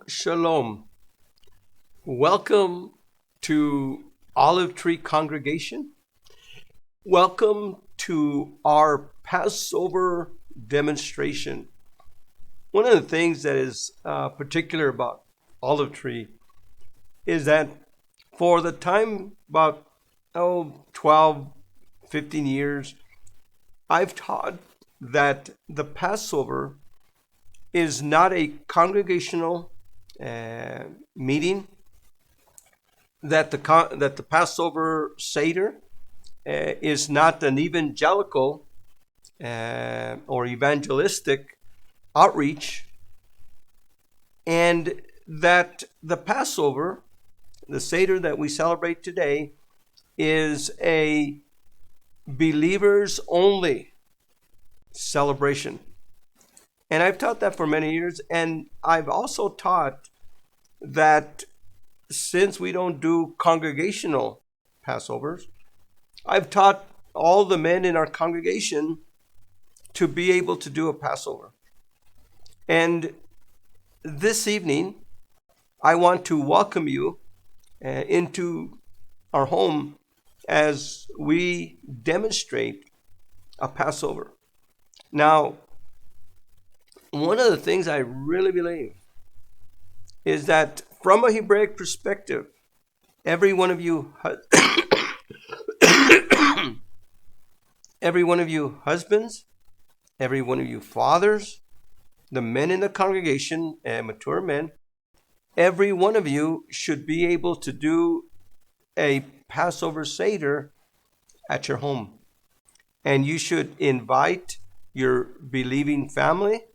Shalom. Welcome to Olive Tree Congregation. Welcome to our Passover demonstration. One of the things that is particular about Olive Tree is that for the time about 12, 15 years, I've taught that the Passover is not a congregational meeting, that the Passover Seder is not an evangelical or evangelistic outreach, and that the Passover, the Seder that we celebrate today, is a believers only celebration. And I've taught that for many years, and I've also taught that since we don't do congregational Passovers, I've taught all the men in our congregation to be able to do a Passover. And this evening, I want to welcome you into our home as we demonstrate a Passover. Now, one of the things I really believe is that from a Hebraic perspective, every one of you every one of you husbands, every one of you fathers, the men in the congregation, mature men, every one of you should be able to do a Passover Seder at your home. And you should invite your believing family,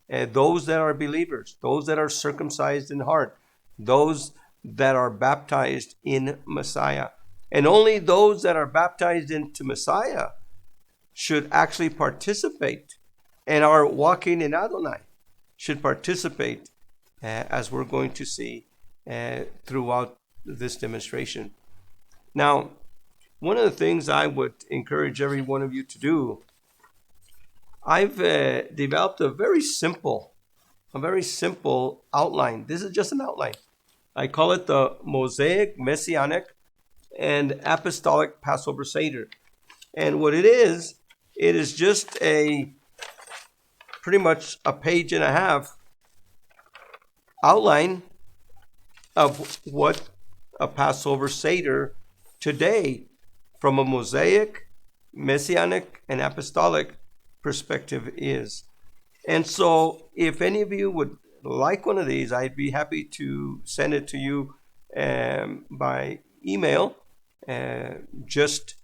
those that are believers, those that are circumcised in heart, those that are baptized in Messiah. And only those that are baptized into Messiah should actually participate and are walking in Adonai, should participate as we're going to see throughout this demonstration. Now, one of the things I would encourage every one of you to do, I've developed a very simple outline. This is just an outline. I call it the Mosaic, Messianic, and Apostolic Passover Seder. And what it is just pretty much a page and a half outline of what a Passover Seder today from a Mosaic, Messianic, and Apostolic perspective is. And so if any of you would like one of these, I'd be happy to send it to you by email. Just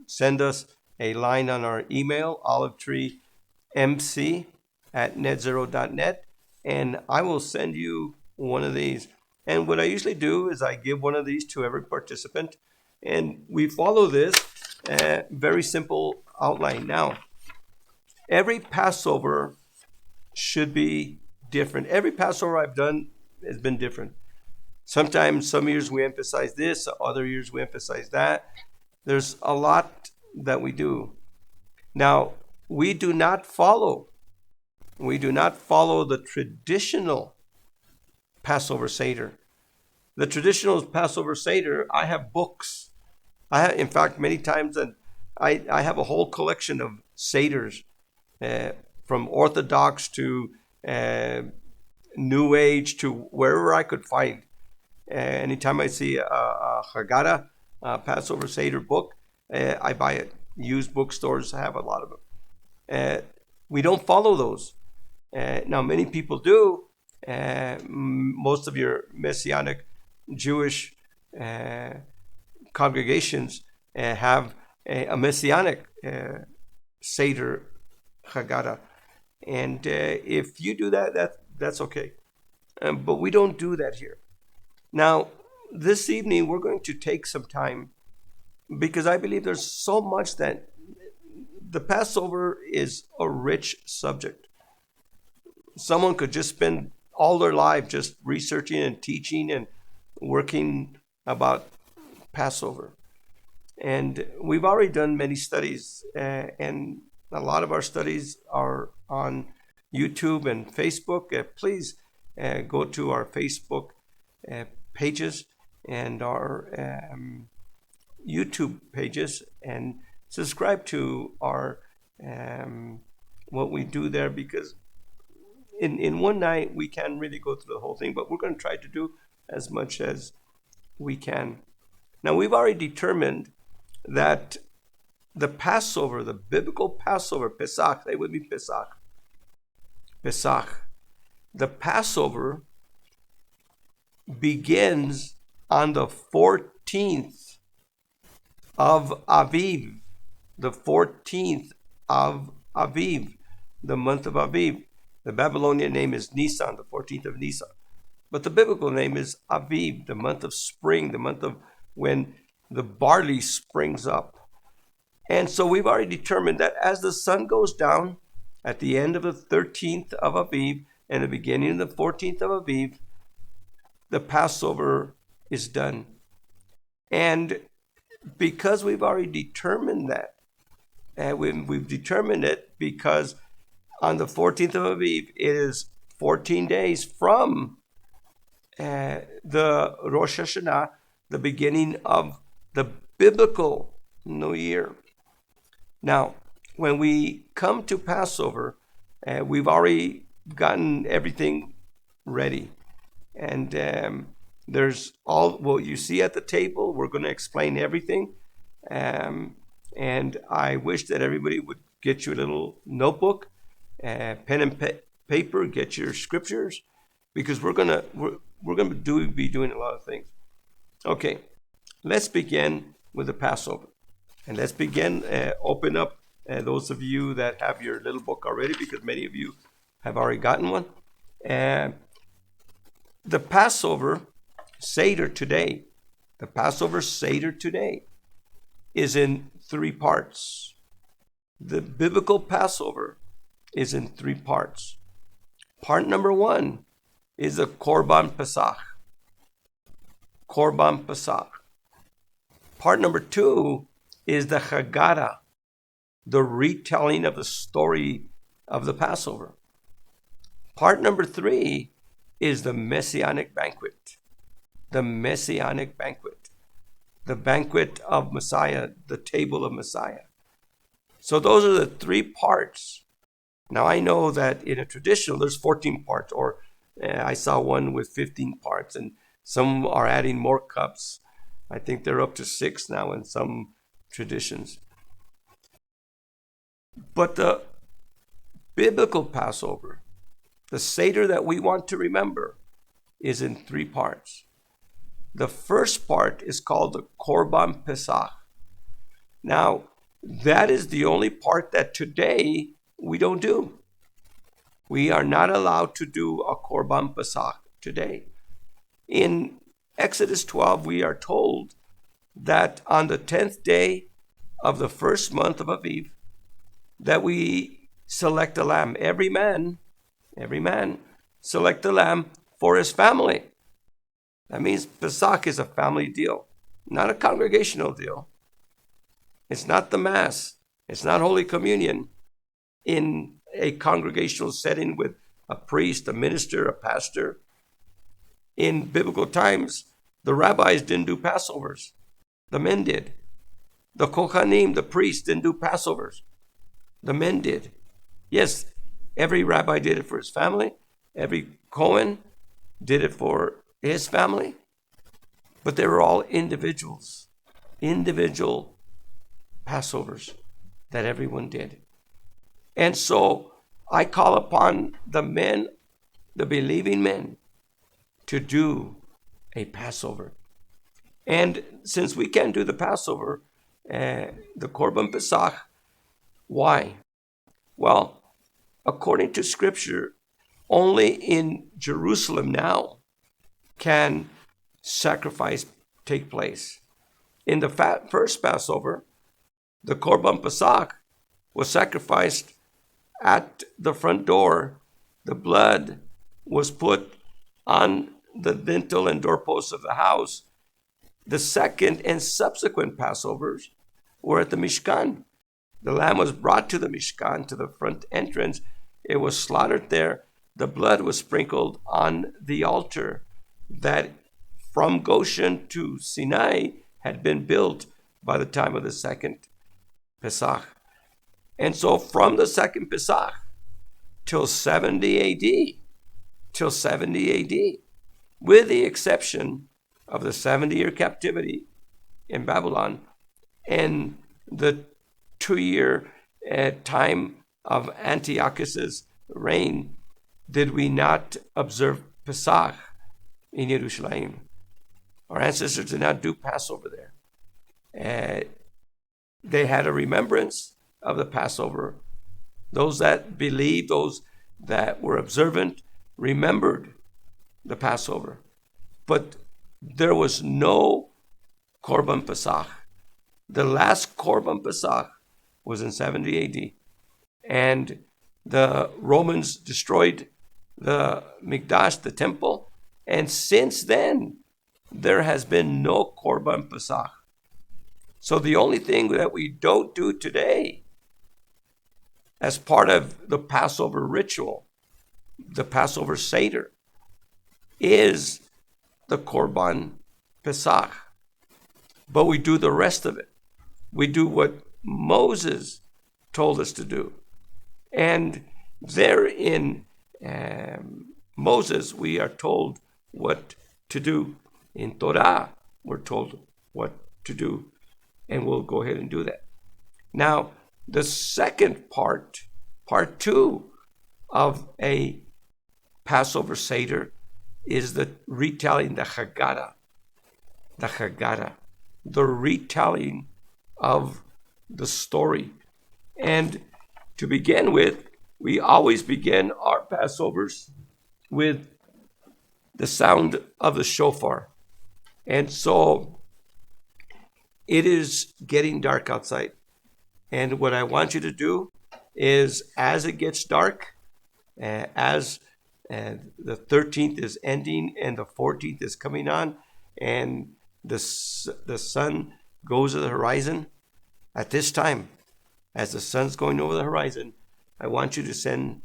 send us a line on our email, olivetreemc@netzero.net, and I will send you one of these. And what I usually do is I give one of these to every participant, and we follow this very simple outline. Now, every Passover should be different. Every Passover I've done has been different. Sometimes, some years we emphasize this, other years we emphasize that. There's a lot that we do. Now, we do not follow the traditional Passover Seder. The traditional Passover Seder, I have books. In fact, many times, I have a whole collection of Seders, from Orthodox to New Age to wherever I could find. Anytime I see a Haggadah, Passover Seder book, I buy it. Used bookstores have a lot of them. We don't follow those. Now, many people do. Most of your Messianic Jewish congregations have a Messianic Seder Haggadah. And if you do that's okay. But we don't do that here. Now, this evening, we're going to take some time because I believe there's so much that the Passover is a rich subject. Someone could just spend all their life just researching and teaching and working about Passover. And we've already done many studies, and a lot of our studies are on YouTube and Facebook. Please go to our Facebook pages and our YouTube pages and subscribe to our what we do there, because in one night we can't really go through the whole thing, but we're going to try to do as much as we can. Now, we've already determined that the Passover, the biblical Passover, Pesach, say with me, Pesach. Pesach. The Passover begins on the 14th of Aviv. The 14th of Aviv, the month of Aviv. The Babylonian name is Nisan, the 14th of Nisan. But the biblical name is Aviv, the month of spring, the month of when the barley springs up. And so we've already determined that as the sun goes down at the end of the 13th of Aviv and the beginning of the 14th of Aviv, the Passover is done. And because we've already determined that, and we've determined it because on the 14th of Aviv, it is 14 days from the Rosh Hashanah, the beginning of the biblical New Year. Now, when we come to Passover, we've already gotten everything ready. And there's all what you see at the table. We're going to explain everything. And I wish that everybody would get you a little notebook, pen and paper, get your scriptures, because we're going to be doing a lot of things. Okay, let's begin with the Passover. And let's begin, open up those of you that have your little book already, because many of you have already gotten one. The Passover Seder today, the Passover Seder today is in 3 parts. The biblical Passover is in 3 parts. Part number 1 is the Korban Pesach. Korban Pesach. Part number 2 is the Haggadah, the retelling of the story of the Passover. Part number 3 is the Messianic banquet. The Messianic banquet. The banquet of Messiah, the table of Messiah. So those are the 3 parts. Now I know that in a traditional, there's 14 parts, or I saw one with 15 parts, and some are adding more cups. I think they're up to 6 now in some traditions. But the biblical Passover, the Seder that we want to remember, is in 3 parts. The first part is called the Korban Pesach. Now, that is the only part that today we don't do. We are not allowed to do a Korban Pesach today. In Exodus 12, we are told that on the 10th day of the first month of Aviv, that we select a lamb. Every man select a lamb for his family. That means Pesach is a family deal, not a congregational deal. It's not the Mass. It's not Holy Communion in a congregational setting with a priest, a minister, a pastor. In biblical times, the rabbis didn't do Passovers. The men did. The Kohanim, the priests, didn't do Passovers. The men did. Yes, every rabbi did it for his family. Every Kohen did it for his family. But they were all individuals. Individual Passovers that everyone did. And so I call upon the men, the believing men, to do a Passover. And since we can't do the Passover, the Korban Pesach, why? Well, according to Scripture, only in Jerusalem now can sacrifice take place. In the first Passover, the Korban Pesach was sacrificed at the front door. The blood was put on the lintel and doorposts of the house. The second and subsequent Passovers were at the Mishkan. The lamb was brought to the Mishkan, to the front entrance. It was slaughtered there. the blood was sprinkled on the altar that from Goshen to Sinai had been built by the time of the second Pesach. And so from the second Pesach till 70 AD, with the exception of the 70-year captivity in Babylon and the 2-year time of Antiochus's reign, did we not observe Pesach in Jerusalem. Our ancestors did not do Passover there. They had a remembrance of the Passover. Those that believed, those that were observant, remembered the Passover. But there was no Korban Pesach. The last Korban Pesach was in 70 AD. And the Romans destroyed the Mikdash, the temple. And since then, there has been no Korban Pesach. So the only thing that we don't do today as part of the Passover ritual, the Passover Seder, is the Korban Pesach. But we do the rest of it. We do what Moses told us to do. And there in Moses, we are told what to do. In Torah, we're told what to do. And we'll go ahead and do that. Now, the second part 2 of a Passover Seder is the retelling, the Haggadah. The Haggadah. The retelling of the story. And to begin with, we always begin our Passovers with the sound of the shofar. And so it is getting dark outside. And what I want you to do is, as it gets dark, as the 13th is ending and the 14th is coming on, and the sun goes to the horizon, at this time, as the sun's going over the horizon, I want you to send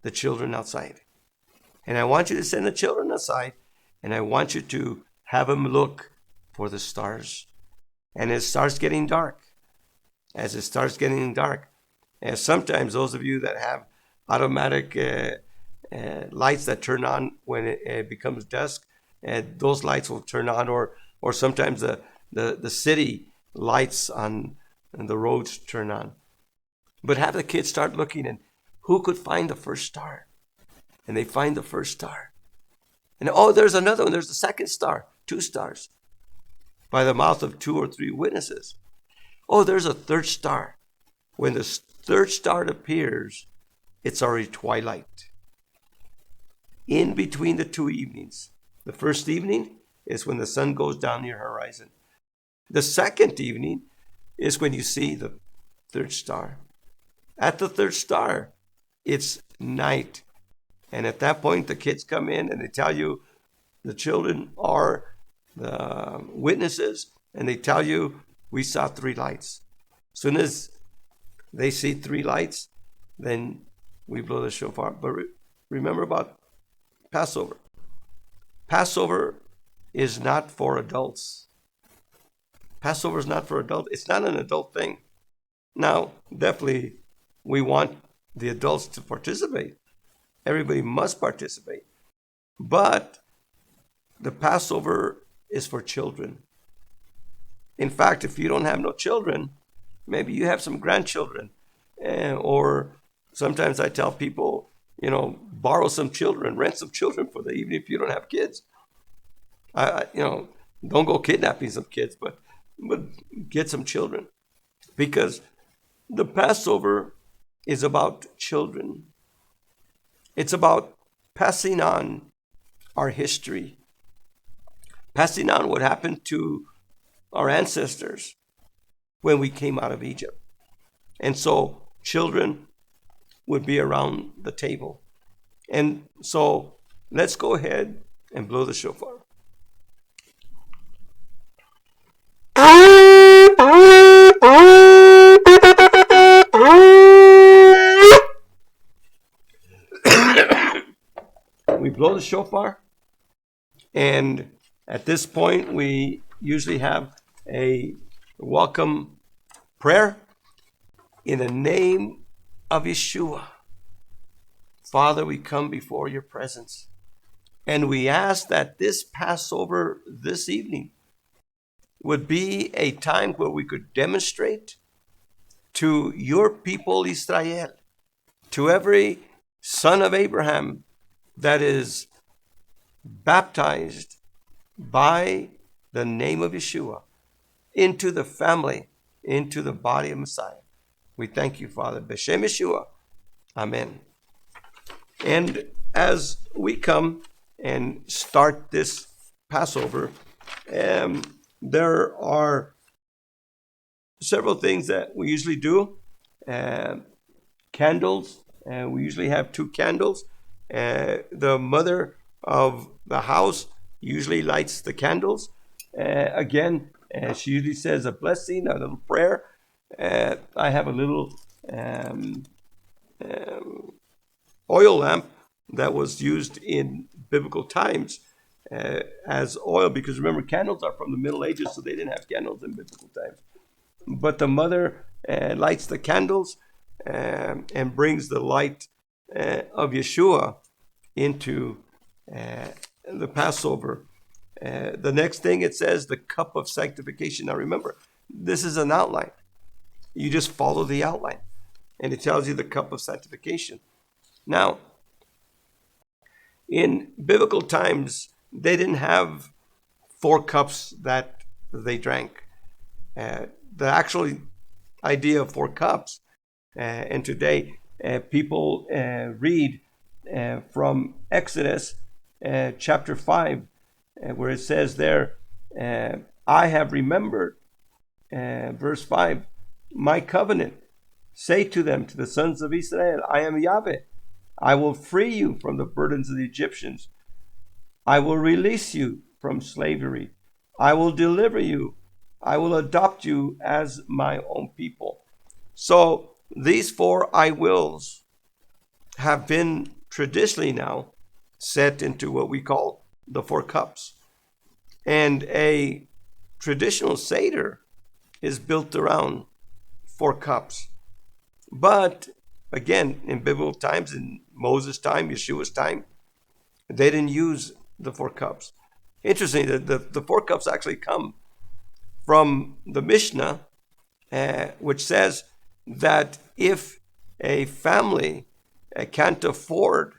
the children outside. And I want you to send the children outside, and I want you to have them look for the stars. And it starts getting dark. As it starts getting dark, and sometimes those of you that have automatic lights that turn on when it becomes dusk, those lights will turn on, or sometimes the city lights on the roads turn on. But have the kids start looking, and who could find the first star? And they find the first star. And there's another one. There's the second star, 2 stars, by the mouth of 2 or 3 witnesses. There's a third star. When the third star appears, it's already twilight. In between the 2 evenings. The first evening is when the sun goes down your horizon. The second evening is when you see the third star. At the third star, it's night. And at that point, the kids come in and they tell you, the children are the witnesses, and they tell you, we saw 3 lights. As soon as they see 3 lights, then we blow the shofar. But remember about Passover. Passover is not for adults. Passover is not for adults. It's not an adult thing. Now, definitely, we want the adults to participate. Everybody must participate. But the Passover is for children. In fact, if you don't have no children, maybe you have some grandchildren. Or sometimes I tell people, borrow some children, rent some children for the evening if you don't have kids. Don't go kidnapping some kids, but get some children. Because the Passover is about children. It's about passing on our history, passing on what happened to our ancestors when we came out of Egypt. And so children would be around the table. And so let's go ahead and blow the shofar. blow the shofar. And at this point, we usually have a welcome prayer in the name of Yeshua. Father, we come before your presence, and we ask that this Passover this evening would be a time where we could demonstrate to your people Israel, to every son of Abraham that is baptized by the name of Yeshua into the family, into the body of Messiah. We thank you, Father. B'Shem Yeshua. Amen. And as we come and start this Passover, there are several things that we usually do. Candles, we usually have 2 candles. The mother of the house usually lights the candles. Again, she usually says a blessing, a little prayer. I have a little oil lamp that was used in biblical times as oil, because remember, candles are from the Middle Ages, so they didn't have candles in biblical times. But the mother lights the candles and brings the light of Yeshua into the Passover. The next thing it says, the cup of sanctification. Now remember, this is an outline. You just follow the outline, and it tells you the cup of sanctification. Now, in biblical times, they didn't have 4 cups that they drank. The actual idea of 4 cups, and today people read from Exodus chapter 5, where it says there, I have remembered, verse 5, my covenant. Say to them, to the sons of Israel, I am Yahweh. I will free you from the burdens of the Egyptians. I will release you from slavery. I will deliver you. I will adopt you as my own people. So these 4 I wills have been traditionally now set into what we call the 4 cups. And a traditional Seder is built around 4 cups. But again, in biblical times, in Moses' time, Yeshua's time, they didn't use the 4 cups. Interesting, the 4 cups actually come from the Mishnah, which says that if a family can't afford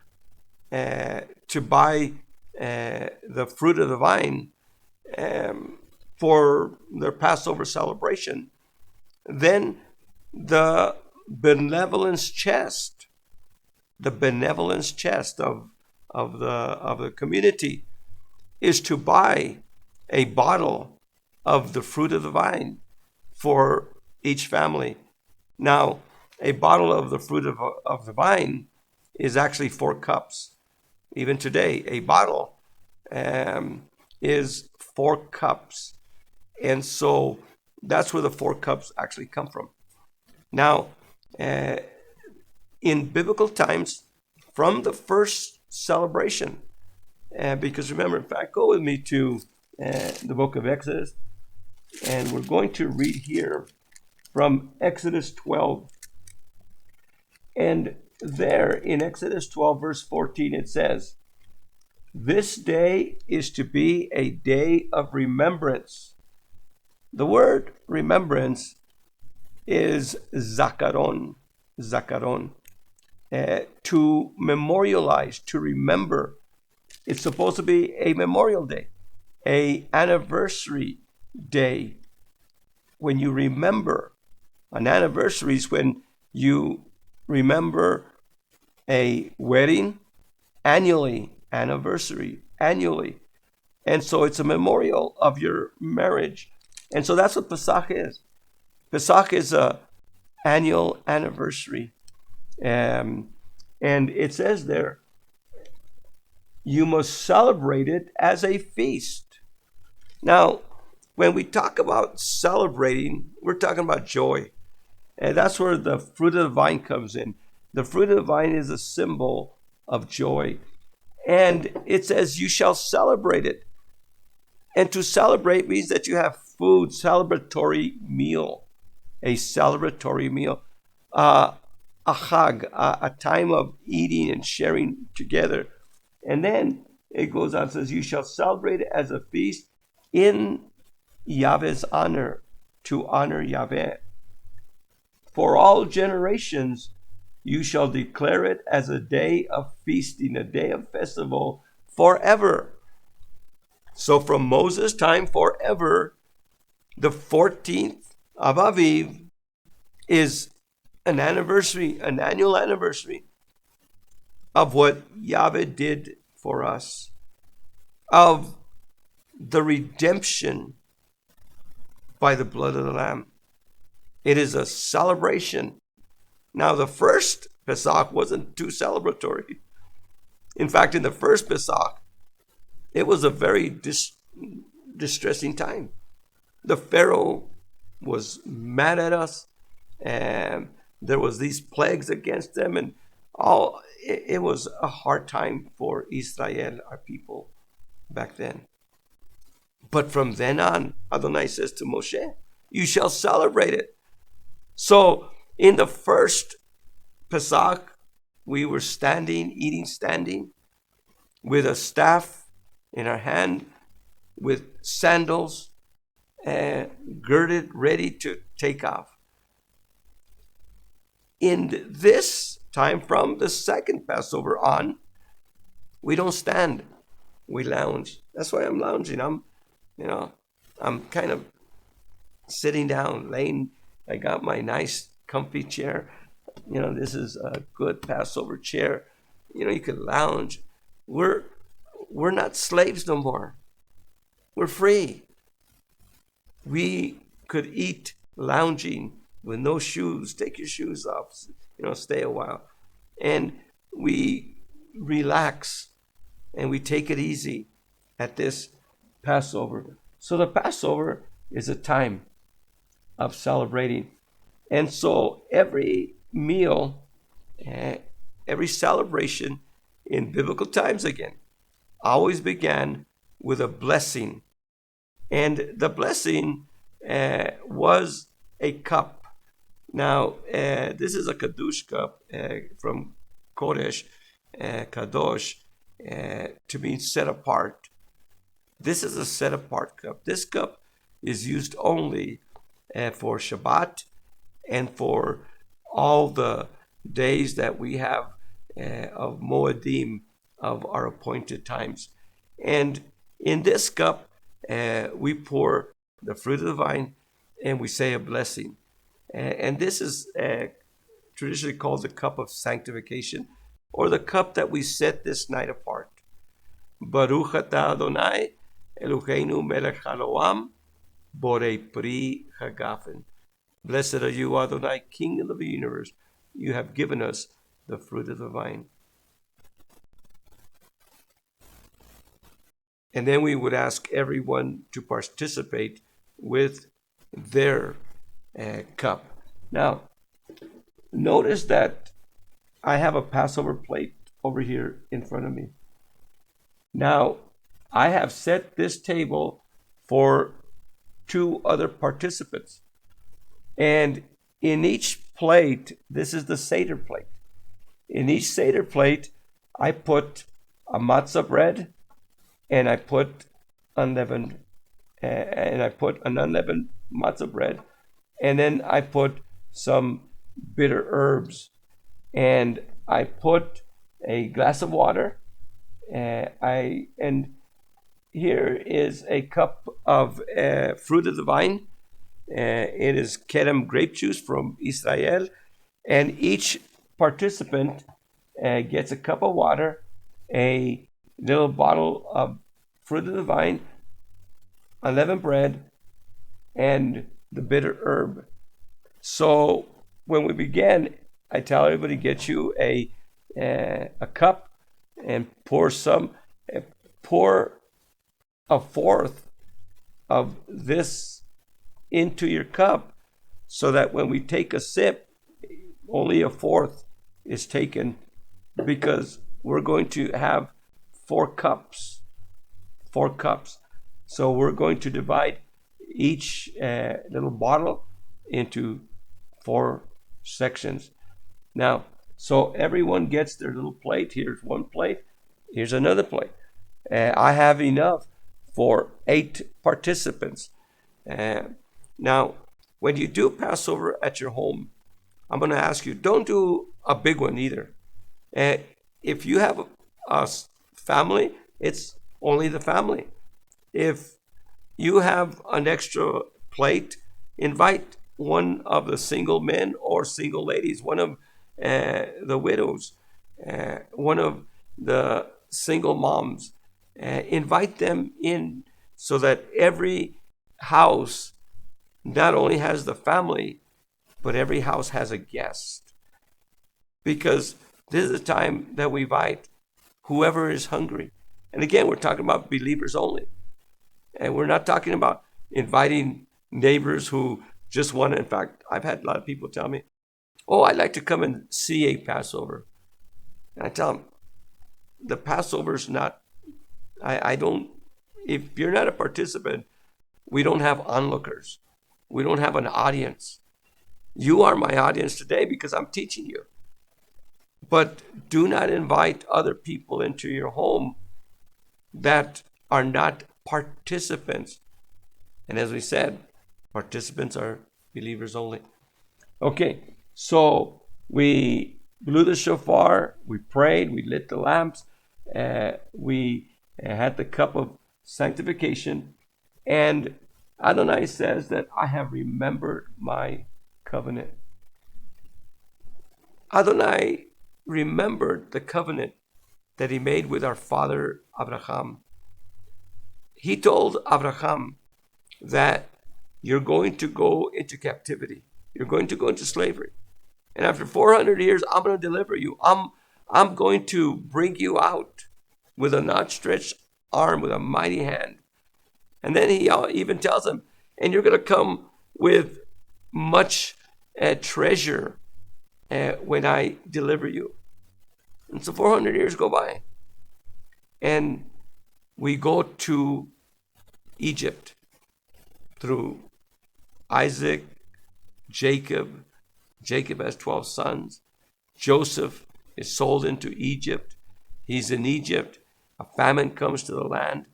to buy the fruit of the vine for their Passover celebration, then the benevolence chest of the community is to buy a bottle of the fruit of the vine for each family. Now, a bottle of the fruit of the vine is actually 4 cups. Even today, a bottle is 4 cups. And so that's where the 4 cups actually come from. Now, in biblical times, from the first celebration, because remember, in fact, go with me to the book of Exodus, and we're going to read here from Exodus 12. And there in Exodus 12, verse 14, it says, this day is to be a day of remembrance. The word remembrance is zakaron, to memorialize, to remember. It's supposed to be a memorial day, a anniversary day. When you remember, an anniversary is when you remember a wedding annually, anniversary annually. And so it's a memorial of your marriage. And so that's what Pesach is. Pesach is a annual anniversary. And it says there, you must celebrate it as a feast. Now, when we talk about celebrating, we're talking about joy. And that's where the fruit of the vine comes in. The fruit of the vine is a symbol of joy. And it says, you shall celebrate it. And to celebrate means that you have food, celebratory meal, a celebratory meal, a chag, a time of eating and sharing together. And then it goes on, says, you shall celebrate it as a feast in Yahweh's honor, to honor Yahweh. For all generations, you shall declare it as a day of feasting, a day of festival forever. So from Moses' time forever, the 14th of Aviv is an anniversary, an annual anniversary of what Yahweh did for us, of the redemption by the blood of the Lamb. It is a celebration. Now, the first Pesach wasn't too celebratory. In fact, in the first Pesach, it was a very distressing time. The Pharaoh was mad at us, and there was these plagues against them, and it was a hard time for Israel, our people, back then. But from then on, Adonai says to Moshe, you shall celebrate it. So in the first Pesach, we were eating standing, with a staff in our hand, with sandals, girded, ready to take off. In this time, from the second Passover on, we don't stand, we lounge. That's why I'm lounging. I'm kind of sitting down, laying. I got my nice comfy chair. This is a good Passover chair. You can lounge. We're not slaves no more. We're free. We could eat lounging with no shoes. Take your shoes off, stay a while. And we relax and we take it easy at this Passover. So the Passover is a time of celebrating. And so every meal, every celebration in biblical times again, always began with a blessing. And the blessing was a cup. Now, this is a Kadosh cup from Kodesh, Kadosh, to mean set apart. This is a set apart cup. This cup is used only for Shabbat and for all the days that we have of Moedim, of our appointed times. And in this cup, we pour the fruit of the vine and we say a blessing. And this is traditionally called the cup of sanctification, or the cup that we set this night apart. Baruch atah Adonai Eloheinu melech haolam borei pri hagafen. Blessed are you, Adonai, King of the universe. You have given us the fruit of the vine. And then we would ask everyone to participate with their cup. Now, notice that I have a Passover plate over here in front of me. Now, I have set this table for 2 other participants. And in each plate, this is the Seder plate. In each Seder plate, I put a matzah bread, and I put unleavened, and I put an unleavened matzah bread, and then I put some bitter herbs, and I put a glass of water, and here is a cup of fruit of the vine. It is kerem grape juice from Israel, and each participant gets a cup of water, a little bottle of fruit of the vine, unleavened bread, and the bitter herb. So when we begin, I tell everybody, get you a cup and pour a fourth of this into your cup, so that when we take a sip, only a fourth is taken, because we're going to have 4 cups. 4 cups. So we're going to divide each little bottle into 4 sections. Now, so everyone gets their little plate. Here's one plate. Here's another plate. I have enough for 8 participants. Now, when you do Passover at your home, I'm going to ask you, don't do a big one either. If you have a family, it's only the family. If you have an extra plate, invite one of the single men or single ladies, one of the widows, one of the single moms. Invite them in so that every house not only has the family, but every house has a guest. Because this is the time that we invite whoever is hungry. And again, we're talking about believers only. And we're not talking about inviting neighbors who just want to. In fact, I've had a lot of people tell me, oh, I'd like to come and see a Passover. And I tell them, the Passover's not, I don't, if you're not a participant, we don't have onlookers. We don't have an audience. You are my audience today because I'm teaching you. But do not invite other people into your home that are not participants. And as we said, participants are believers only. Okay, so we blew the shofar, we prayed, we lit the lamps, we had the cup of sanctification, and Adonai says that I have remembered my covenant. Adonai remembered the covenant that he made with our father Abraham. He told Abraham that you're going to go into captivity. You're going to go into slavery. And after 400 years, I'm going to deliver you. I'm going to bring you out with an outstretched arm, with a mighty hand. And then he even tells him, and you're going to come with much treasure when I deliver you. And so 400 years go by. And we go to Egypt through Isaac, Jacob. Jacob has 12 sons. Joseph is sold into Egypt. He's in Egypt. A famine comes to the land.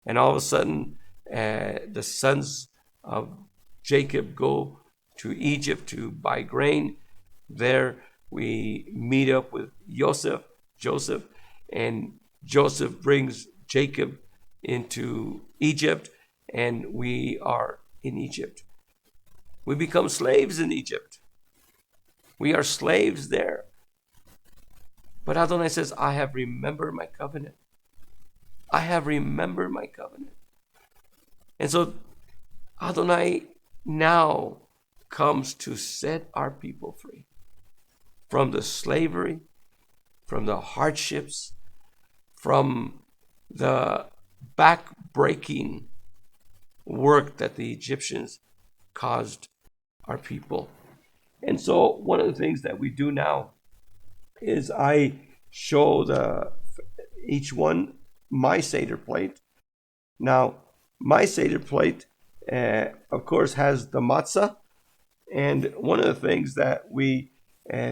And all of a sudden, the sons of Jacob go to Egypt to buy grain. There we meet up with Joseph, and Joseph brings Jacob into Egypt, and we are in Egypt. We become slaves in Egypt. We are slaves there. But Adonai says, I have remembered my covenant. I have remembered my covenant. And so Adonai now comes to set our people free from the slavery, from the hardships, from the back-breaking work that the Egyptians caused our people. And so one of the things that we do now is I show each one my Seder plate. Now, my Seder plate, of course, has the matzah. And one of the things that we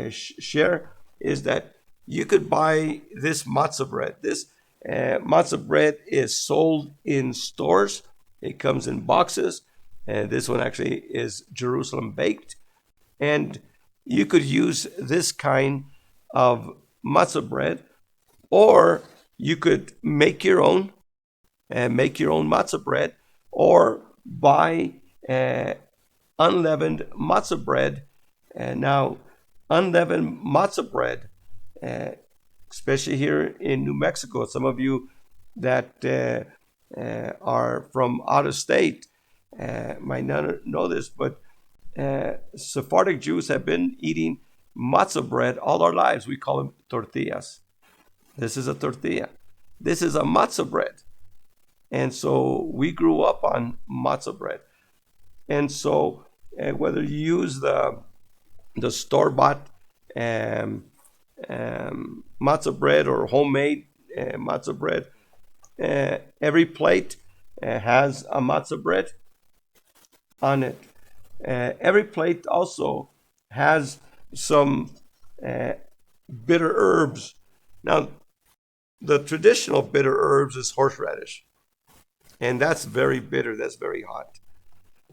share is that you could buy this matzah bread. This matzah bread is sold in stores. It comes in boxes. And this one actually is Jerusalem baked. And you could use this kind of matzah bread, or you could make your own matzah bread, or buy unleavened matzah bread. And now, unleavened matzah bread, especially here in New Mexico, some of you that are from out of state might not know this, but Sephardic Jews have been eating matzah bread all our lives. We call them tortillas. This is a tortilla. This is a matzah bread. And so we grew up on matzah bread. And so whether you use the store-bought matzah bread or homemade matzah bread. Every plate has a matzah bread on it. Every plate also has some bitter herbs. Now, the traditional bitter herbs is horseradish, and that's very bitter. That's very hot.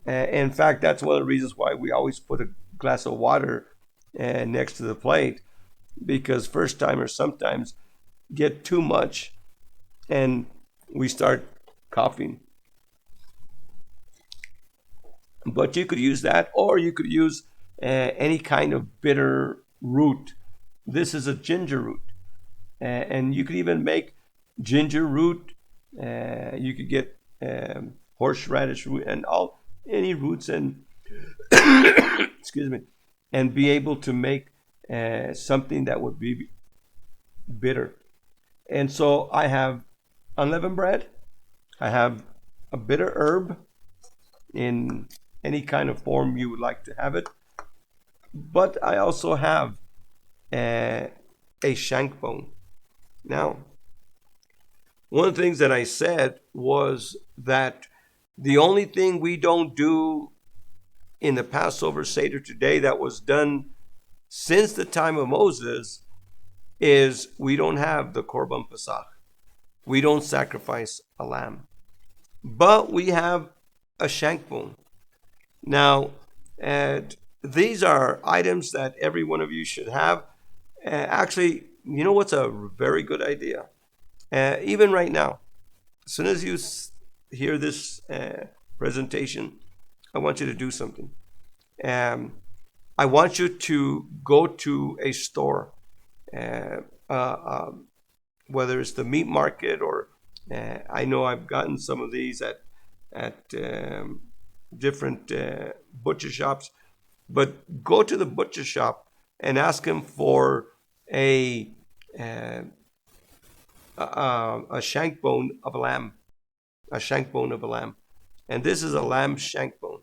In fact, that's one of the reasons why we always put a glass of water next to the plate, because first timers sometimes get too much and we start coughing. But you could use that, or you could use any kind of bitter root. This is a ginger root. And you could even make ginger root. You could get horseradish root and any roots, and excuse me, and be able to make something that would be bitter. And so I have unleavened bread. I have a bitter herb in any kind of form you would like to have it. But I also have a shank bone. Now, one of the things that I said was that the only thing we don't do in the Passover Seder today that was done since the time of Moses is we don't have the Korban Pesach. We don't sacrifice a lamb. But we have a shank bone. Now, these are items that every one of you should have. Actually, you know what's a very good idea? Even right now, as soon as you hear this presentation, I want you to do something. I want you to go to a store, whether it's the meat market or I know I've gotten some of these at different butcher shops, but go to the butcher shop and ask him for a shank bone of a lamb, and this is a lamb shank bone.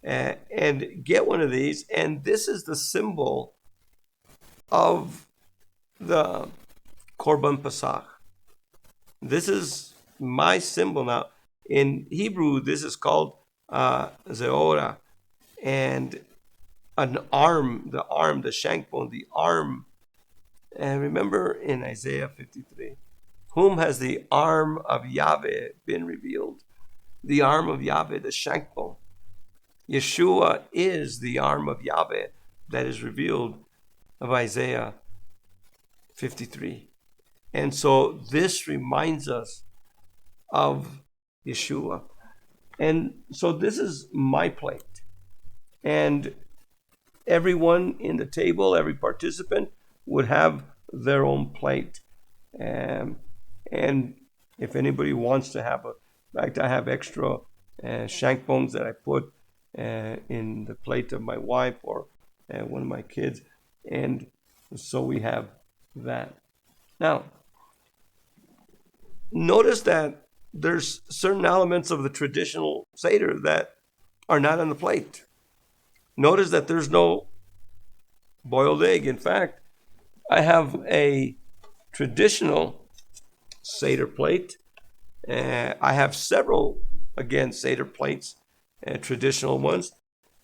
And get one of these, and this is the symbol of the Korban Pesach. This is my symbol. Now, in Hebrew, this is called zeorah, and an arm, the shank bone, the arm. And remember in Isaiah 53, whom has the arm of Yahweh been revealed? The arm of Yahweh, the shank bone. Yeshua is the arm of Yahweh that is revealed of Isaiah 53. And so this reminds us of Yeshua. And so this is my plate. And everyone in the table, every participant would have their own plate. And if anybody wants to have I have extra shank bones that I put in the plate of my wife or one of my kids. And so we have that. Now, notice that there's certain elements of the traditional Seder that are not on the plate. Notice that there's no boiled egg. In fact, I have a traditional Seder plate. I have several, again, Seder plates, traditional ones.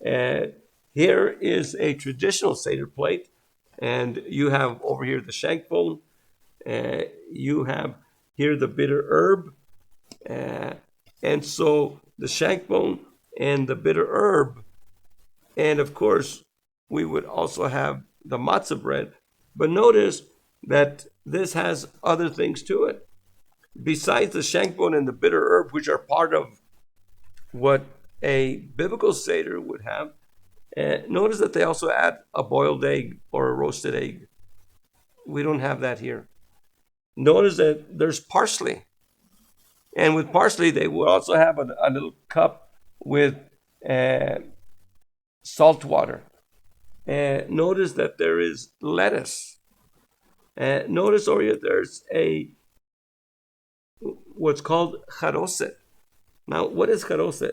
Here is a traditional Seder plate, and you have over here the shank bone. You have here the bitter herb. And so the shank bone and the bitter herb. And of course, we would also have the matzah bread. But notice that this has other things to it. Besides the shank bone and the bitter herb, which are part of what a biblical Seder would have, notice that they also add a boiled egg or a roasted egg. We don't have that here. Notice that there's parsley. And with parsley, they would also have a little cup with salt water. Notice that there is lettuce. Notice over here there's what's called charoset. Now, what is charoset?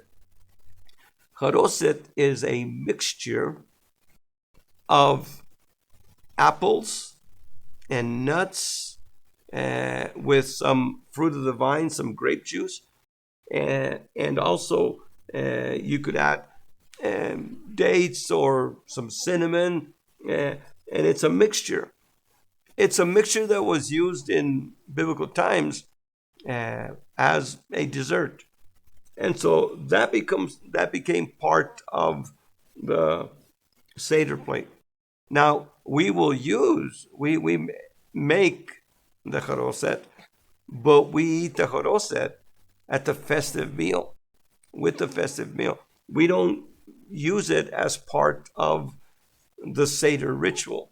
Charoset is a mixture of apples and nuts with some fruit of the vine, some grape juice, and also you could add dates or some cinnamon, and it's a mixture. It's a mixture that was used in biblical times as a dessert, and so that became part of the Seder plate. Now we make the charoset, but we eat the charoset at the festive meal. With the festive meal, we don't use it as part of the Seder ritual.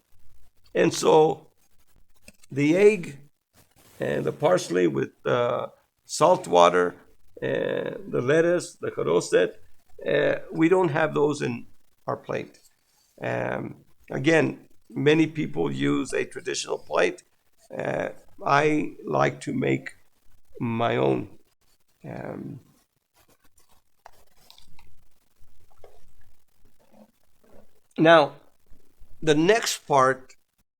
And so the egg and the parsley with salt water, the lettuce, the charoset, we don't have those in our plate. Again, many people use a traditional plate. I like to make my own. Now, the next part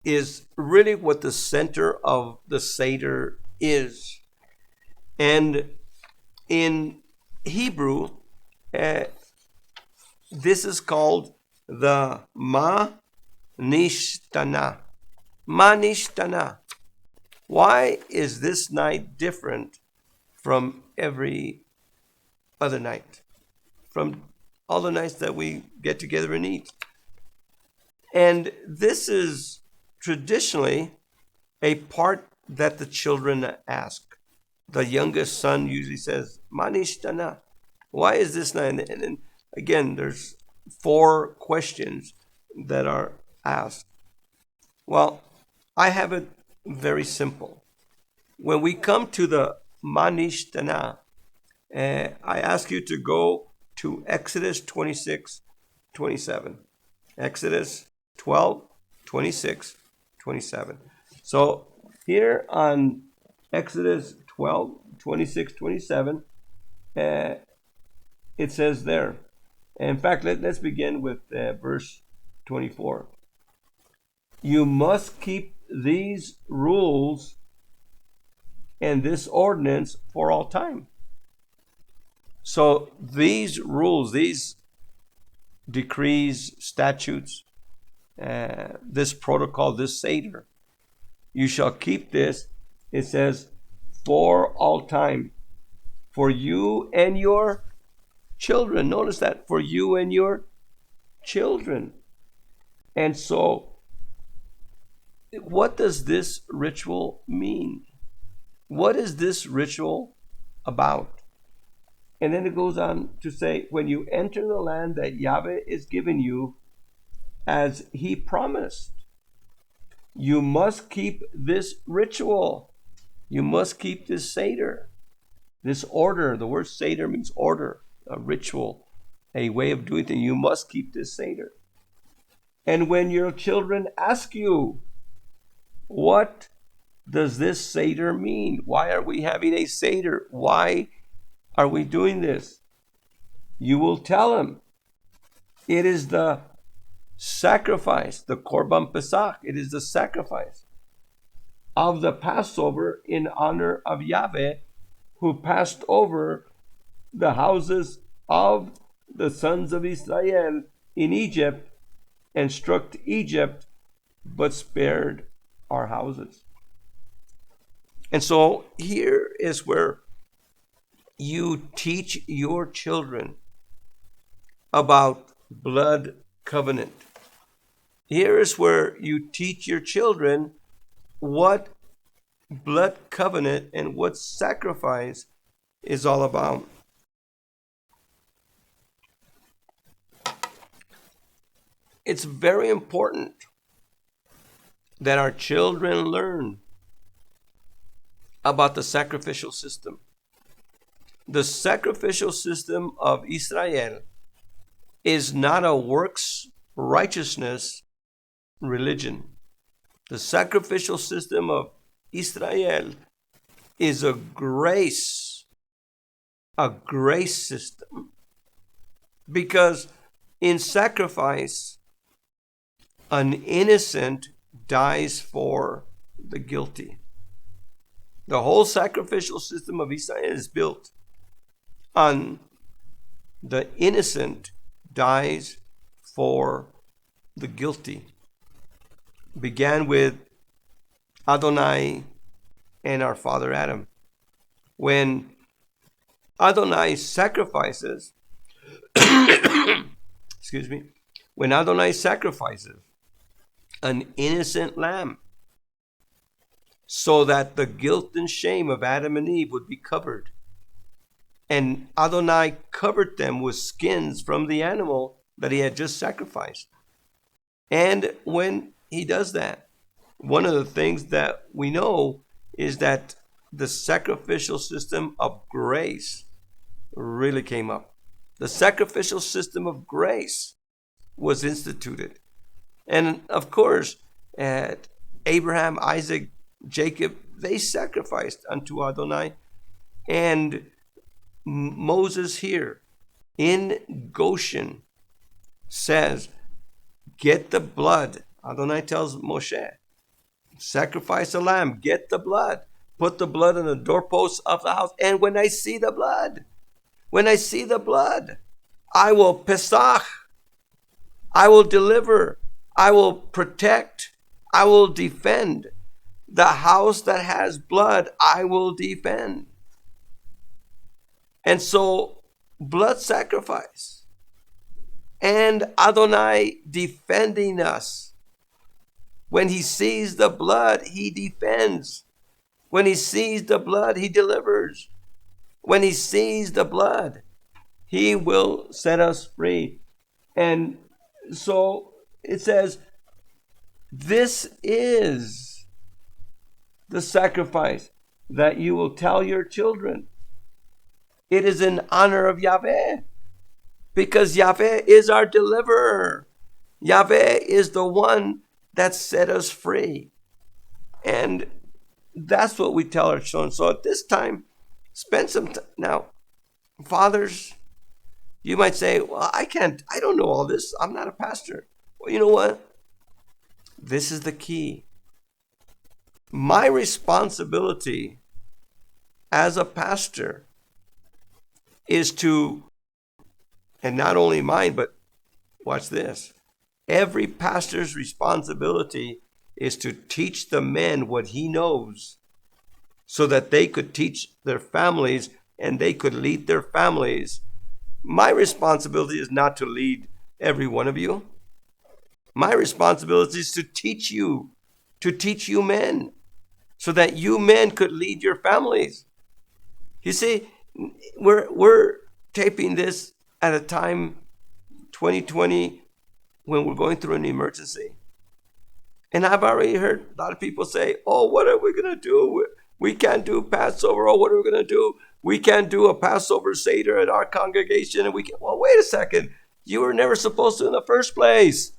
is really what the center of the Seder is. And in Hebrew, this is called the Ma Nishtana. Ma Nishtana. Why is this night different from every other night? From all the nights that we get together and eat? And this is traditionally a part that the children ask. The youngest son usually says, Manishtana. Why is this night? And again, there's 4 questions that are asked. Well, I have it very simple. When we come to the Manishtana, I ask you to go to Exodus 26:27. Exodus 12:26-27. So here on Exodus 12:26-27, it says there. In fact, let's begin with verse 24. You must keep these rules and this ordinance for all time. So these rules, these decrees, statutes, this protocol, this Seder, you shall keep this, it says, for all time, for you and your children. Notice that, for you and your children. And so, what does this ritual mean? What is this ritual about? And then it goes on to say, when you enter the land that Yahweh is giving you, as he promised, you must keep this ritual. You must keep this Seder, this order. The word Seder means order, a ritual, a way of doing things. You must keep this Seder. And when your children ask you, what does this Seder mean? Why are we having a Seder? Why are we doing this? You will tell them, it is the sacrifice, the Korban Pesach. It is the sacrifice of the Passover in honor of Yahweh, who passed over the houses of the sons of Israel in Egypt and struck Egypt, but spared our houses. And so here is where you teach your children about blood covenant. Here is where you teach your children what blood covenant and what sacrifice is all about. It's very important that our children learn about the sacrificial system. The sacrificial system of Israel is not a works righteousness religion. The sacrificial system of Israel is a grace system. Because in sacrifice, an innocent dies for the guilty. The whole sacrificial system of Israel is built on the innocent dies for the guilty. Began with Adonai and our father Adam. When Adonai sacrifices, excuse me, when Adonai sacrifices an innocent lamb so that the guilt and shame of Adam and Eve would be covered, and Adonai covered them with skins from the animal that he had just sacrificed. And when he does that, one of the things that we know is that the sacrificial system of grace really came up. The sacrificial system of grace was instituted. And of course, Abraham, Isaac, Jacob, they sacrificed unto Adonai. And Moses here in Goshen says, get the blood. Adonai tells Moshe, sacrifice a lamb, get the blood, put the blood on the doorposts of the house. And when I see the blood, I will pesach, I will deliver, I will protect, I will defend. The house that has blood, I will defend. And so, blood sacrifice and Adonai defending us. When he sees the blood, he defends. When he sees the blood, he delivers. When he sees the blood, he will set us free. And so it says, this is the sacrifice that you will tell your children. It is in honor of Yahweh, because Yahweh is our deliverer. Yahweh is the one that set us free. And that's what we tell our children. So at this time, spend some time. Now, fathers, you might say, well, I don't know all this. I'm not a pastor. Well, you know what? This is the key. My responsibility as a pastor is to, and not only mine, but watch this. Every pastor's responsibility is to teach the men what he knows so that they could teach their families and they could lead their families. My responsibility is not to lead every one of you. My responsibility is to teach you men, so that you men could lead your families. You see, we're taping this at a time, 2020, when we're going through an emergency. And I've already heard a lot of people say, oh, what are we going to do? We can't do Passover. Oh, what are we going to do? We can't do a Passover Seder at our congregation. And well, wait a second. You were never supposed to in the first place.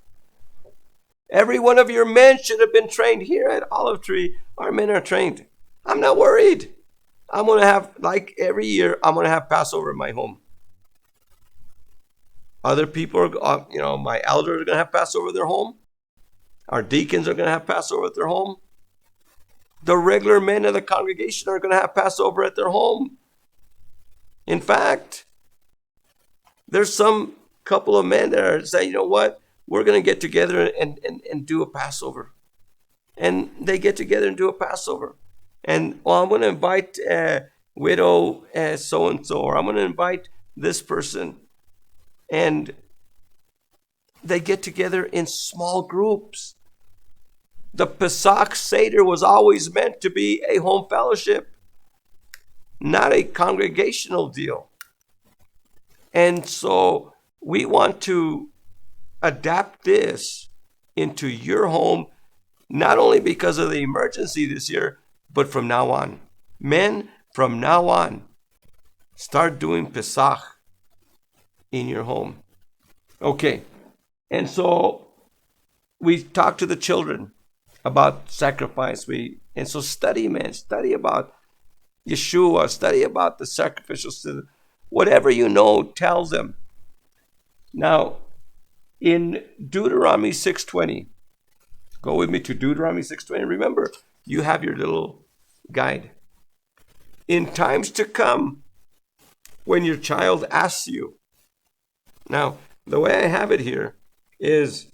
Every one of your men should have been trained here at Olive Tree. Our men are trained. I'm not worried. I'm going to have, like every year, I'm going to have Passover in my home. Other people are, my elders are going to have Passover at their home. Our deacons are going to have Passover at their home. The regular men of the congregation are going to have Passover at their home. In fact, there's some couple of men that are saying, you know what? We're going to get together and do a Passover. And they get together and do a Passover. And, well, I'm going to invite widow so-and-so, or I'm going to invite this person. And they get together in small groups. The Pesach Seder was always meant to be a home fellowship, not a congregational deal. And so we want to adapt this into your home, not only because of the emergency this year, but from now on. Men, from now on, start doing Pesach in your home. Okay, and so we talk to the children about sacrifice. And so study about Yeshua, study about the sacrificial system. Whatever you know, tell them. Now, in Deuteronomy 6:20, go with me to Deuteronomy 6:20. Remember, you have your little guide. in times to come when your child asks you. Now, the way I have it here is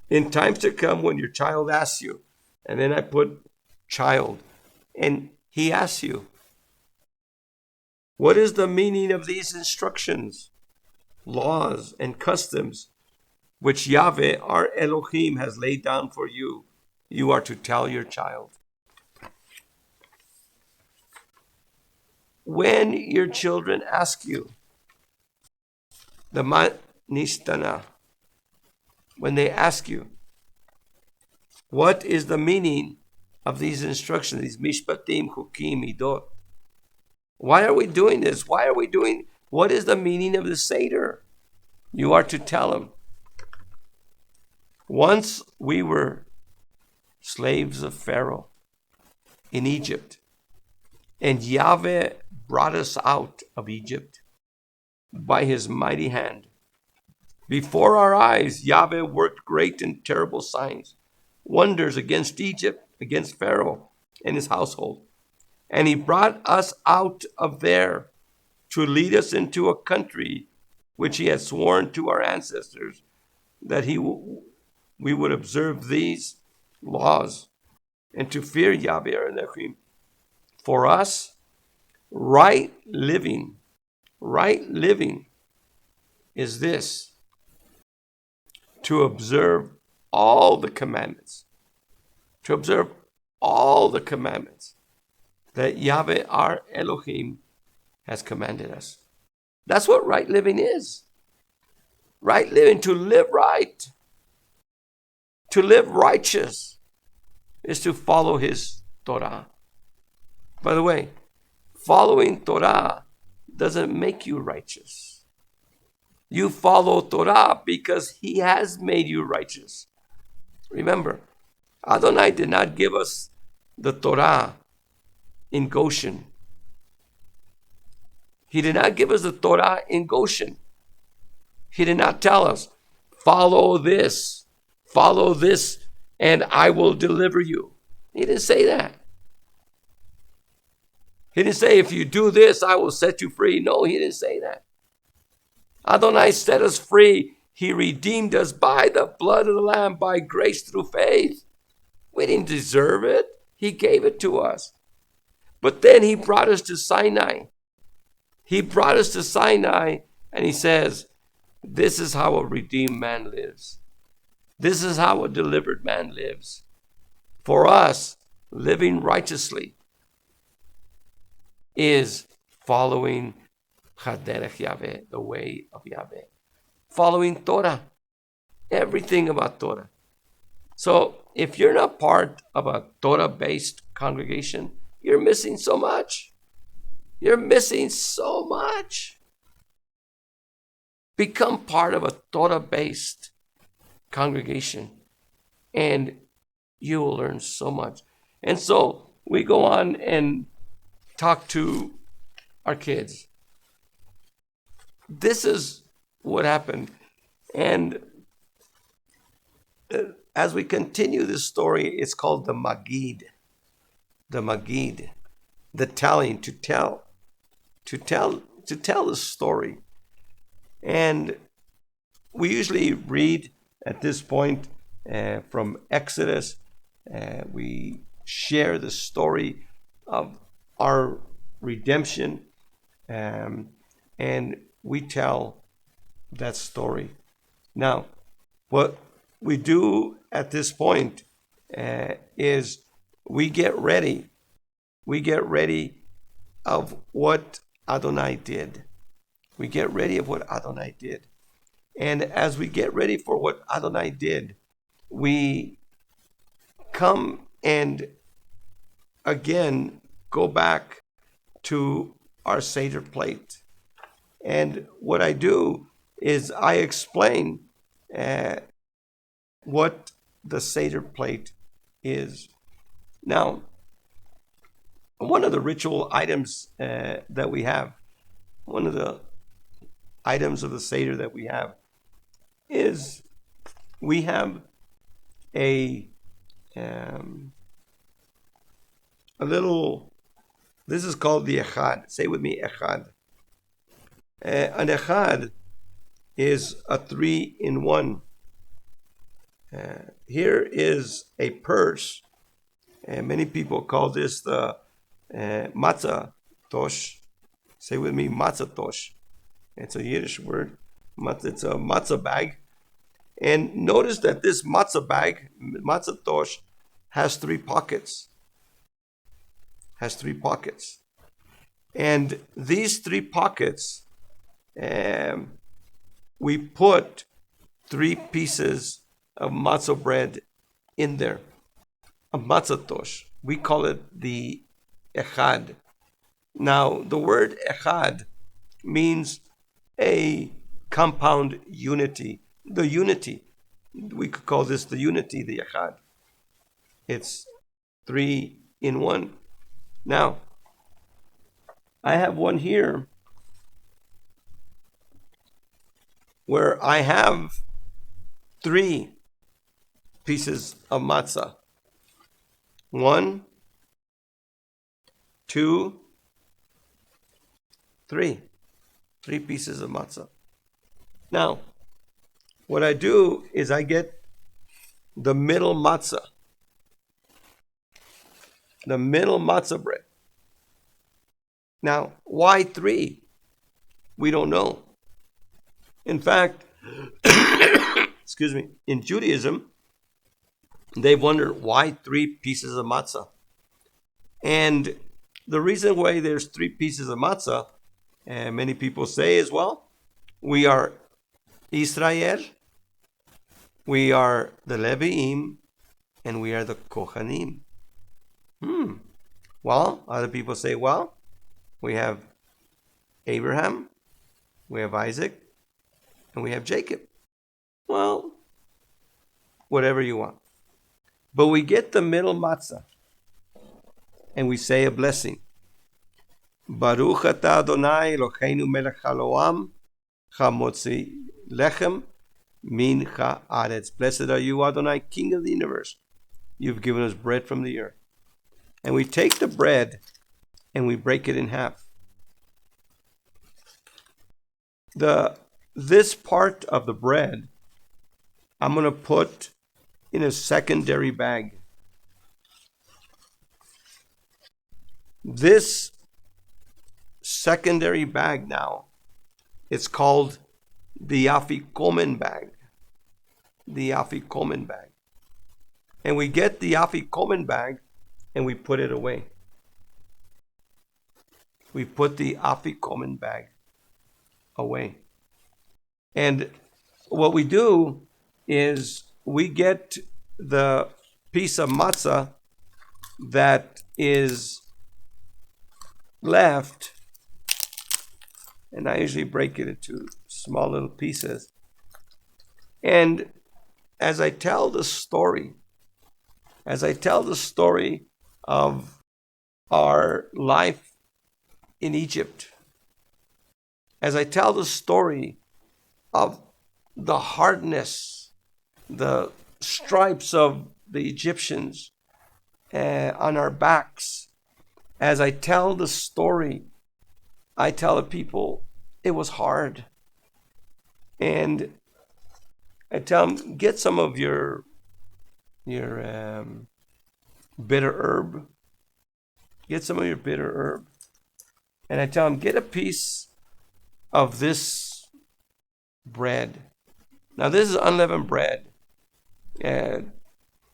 in times to come when your child asks you. And then I put child. And he asks you, what is the meaning of these instructions, laws, and customs which Yahweh, our Elohim, has laid down for you? You are to tell your child. When your children ask you, the Nistana, when they ask you, what is the meaning of these instructions, these mishpatim, chukim, idot? Why are we doing this? What is the meaning of the Seder? You are to tell them. Once we were slaves of Pharaoh in Egypt, and Yahweh brought us out of Egypt by his mighty hand. Before our eyes, Yahweh worked great and terrible signs, wonders against Egypt, against Pharaoh and his household. And he brought us out of there to lead us into a country which he had sworn to our ancestors that we would observe these laws and to fear Yahweh our Elohim. For us, right living is this: to observe all the commandments, that Yahweh our Elohim has commanded us. That's what right living is. Right living, to live right, to live righteous, is to follow his Torah. By the way, following Torah doesn't make you righteous. You follow Torah because he has made you righteous. Remember, Adonai did not give us the Torah in Goshen. He did not give us the Torah in Goshen. He did not tell us, follow this, and I will deliver you. He didn't say that. He didn't say, if you do this, I will set you free. No, he didn't say that. Adonai set us free. He redeemed us by the blood of the Lamb, by grace through faith. We didn't deserve it. He gave it to us. But then he brought us to Sinai. And he says, this is how a redeemed man lives. This is how a delivered man lives. For us, living righteously is following Haderech Yahweh, the way of Yahweh. Following Torah. Everything about Torah. So if you're not part of a Torah-based congregation, you're missing so much. Become part of a Torah-based congregation, and you will learn so much. And so we go on and talk to our kids. This is what happened. And as we continue this story, it's called the Magid. The Magid. The telling, to tell the story. And we usually read at this point from Exodus. We share the story of our redemption, and we tell that story. Now, what we do at this point is we get ready. We get ready of what Adonai did. And as we get ready for what Adonai did, we come and again go back to our Seder plate. And what I do is I explain what the Seder plate is. Now, one of the ritual items that we have, one of the items of the Seder that we have, is we have a little This is called the echad. Say with me, echad. An echad is a 3-in-1. Here is a purse. Many people call this the matzah tosh. Say with me, matzah tosh. It's a Yiddish word. It's a matzah bag. And notice that this matzah bag, matzah tosh, has 3 pockets. And these 3 pockets, we put 3 pieces of matzah bread in there. A matzah tosh. We call it the echad. Now, the word echad means a compound unity. The unity. We could call this the unity, the echad. It's 3-in-1. Now, I have one here where I have 3 pieces of matzah. 1, 2, 3. 3 pieces of matzah. Now, what I do is I get the middle matzah. The middle matzah bread. Now, why 3? We don't know. In fact, excuse me, in Judaism, they've wondered why 3 pieces of matzah. And the reason why there's 3 pieces of matzah, and many people say as well, we are Israel, we are the Leviim, and we are the Kohanim. Well, other people say, well, we have Abraham, we have Isaac, and we have Jacob. Well, whatever you want. But we get the middle matzah, and we say a blessing. Baruch atah Adonai Eloheinu melech haolam, chamotzi lechem min haaretz. Blessed are you, Adonai, King of the universe. You've given us bread from the earth. And we take the bread and we break it in half. This part of the bread, I'm going to put in a secondary bag. This secondary bag now, it's called the afikomen bag. The afikomen bag. And we get the afikomen bag and we put it away. We put the afikomen bag away. And what we do is we get the piece of matzah that is left, and I usually break it into small little pieces. And as I tell the story of our life in Egypt, as I tell the story of the hardness, the stripes of the Egyptians on our backs, as I tell the story, I tell the people it was hard. And I tell them, get some of your bitter herb. Get some of your bitter herb. And I tell them, get a piece of this bread. Now, this is unleavened bread. And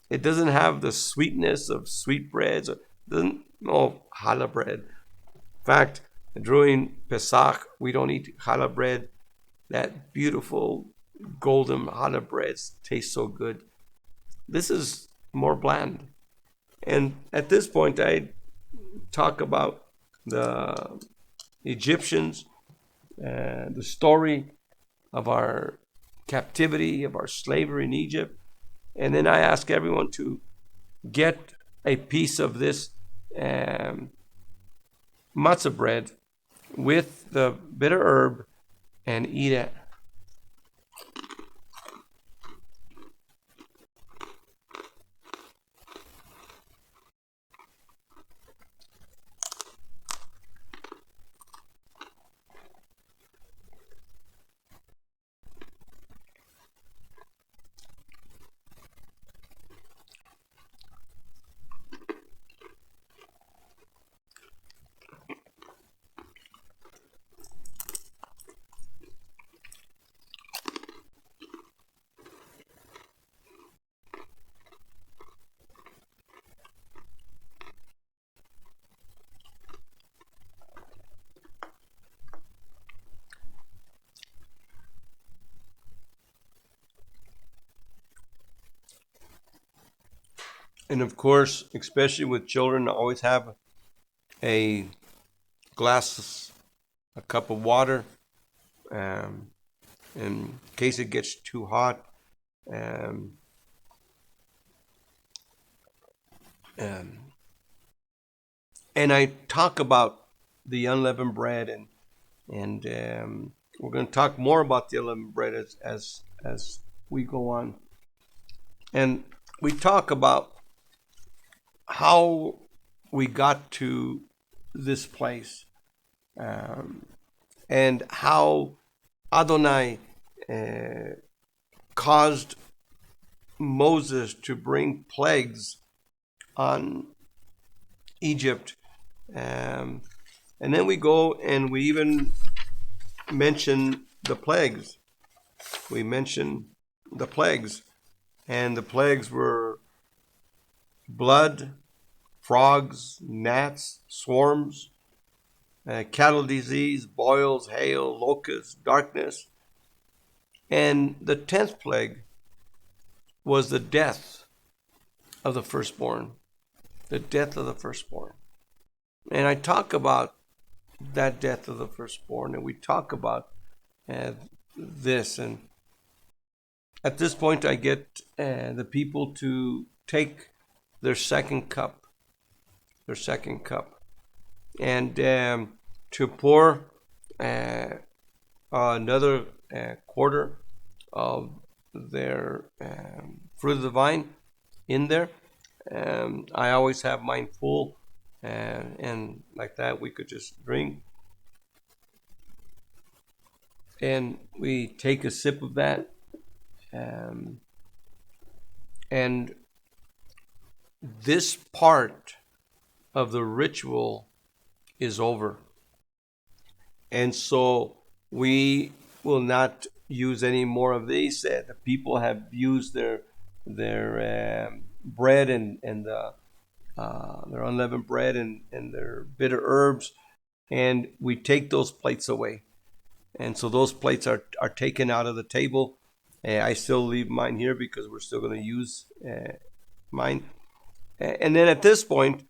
it doesn't have the sweetness of sweet breads. No challah bread. In fact, during Pesach, we don't eat challah bread. That beautiful golden challah breads taste so good. This is more bland. And at this point, I talk about the Egyptians, the story of our captivity, of our slavery in Egypt. And then I ask everyone to get a piece of this matzah bread with the bitter herb and eat it. And of course, especially with children, always have a glass, a cup of water, um, in case it gets too hot. Um, um, and I talk about the unleavened bread, and we're going to talk more about the unleavened bread as we go on. And we talk about how we got to this place, um, and how Adonai caused Moses to bring plagues on Egypt. Um, and then we go and we even mention the plagues. We mention the plagues. And the plagues were blood, frogs, gnats, swarms, cattle disease, boils, hail, locusts, darkness. And the 10th plague was the death of the firstborn. The death of the firstborn. And I talk about that death of the firstborn, and we talk about this. And at this point, I get the people to take their second cup, and to pour another quarter of their fruit of the vine in there. I always have mine full, and like that we could just drink. And we take a sip of that, and this part of the ritual is over. And so we will not use any more of these. The people have used their bread and their unleavened bread and their bitter herbs, and we take those plates away. And so those plates are taken out of the table. I still leave mine here because we're still going to use mine. And then at this point,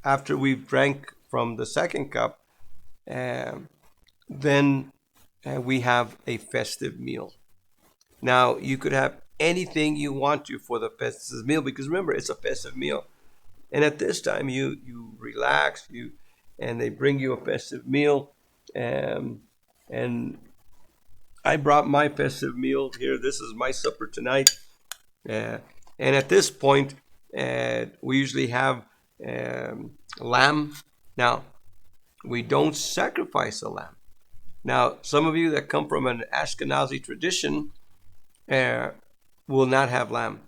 after we've drank from the second cup, then we have a festive meal. Now, you could have anything you want to for the festive meal, because remember, it's a festive meal. And at this time, you relax, and they bring you a festive meal. And I brought my festive meal here. This is my supper tonight. And at this point, we usually have lamb. Now, we don't sacrifice a lamb. Now, some of you that come from an Ashkenazi tradition will not have lamb.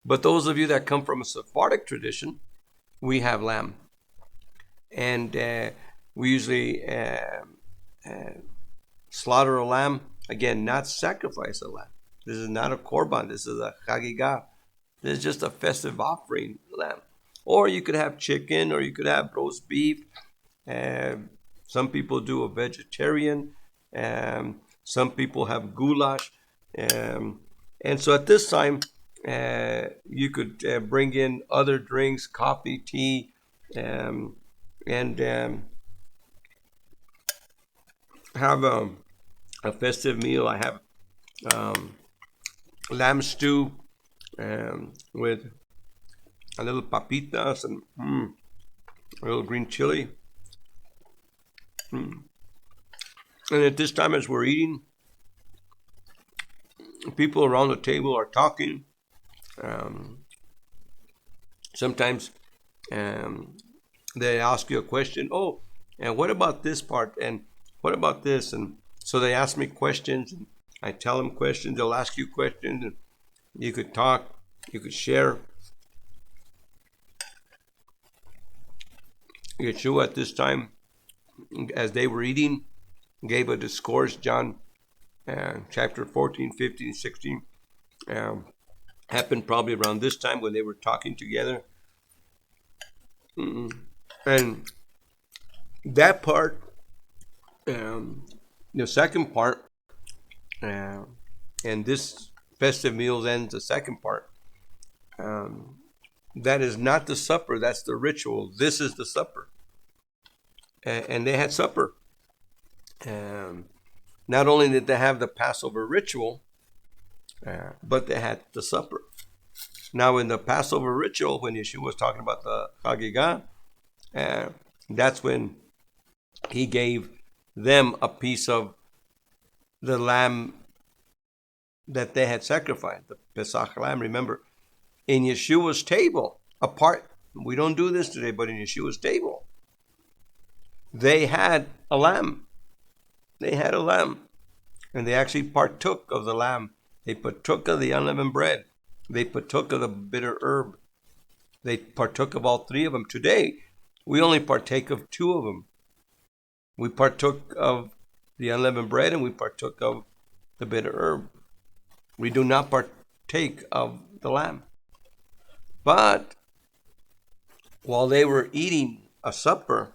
But those of you that come from a Sephardic tradition, we have lamb. And we usually slaughter a lamb. Again, not sacrifice a lamb. This is not a korban. This is a Haggadah. This is just a festive offering lamb. Or you could have chicken, or you could have roast beef. Some people do a vegetarian. Some people have goulash. And so at this time, you could bring in other drinks, coffee, tea, and have a festive meal. I have lamb stew with a little papitas and a little green chili. And at this time, as we're eating, people around the table are talking. Sometimes they ask you a question. Oh, and what about this part? And what about this? And so they ask me questions, and I tell them questions. They'll ask you questions, and you could talk, you could share. Yeshua at this time, as they were eating, gave a discourse, John chapter 14, 15, 16. Happened probably around this time when they were talking together. And that part, the second part, and this festive meal ends the second part. That is not the supper, that's the ritual. This is the supper. And they had supper. Not only did they have the Passover ritual, but they had the supper. Now, in the Passover ritual, when Yeshua was talking about the Haggadah, that's when he gave them a piece of the lamb that they had sacrificed, the Pesach lamb. Remember, in Yeshua's table, we don't do this today, but in Yeshua's table, they had a lamb. They had a lamb. And they actually partook of the lamb. They partook of the unleavened bread. They partook of the bitter herb. They partook of all three of them. Today, we only partake of two of them. We partook of the unleavened bread and we partook of the bitter herb. We do not partake of the lamb. But while they were eating a supper,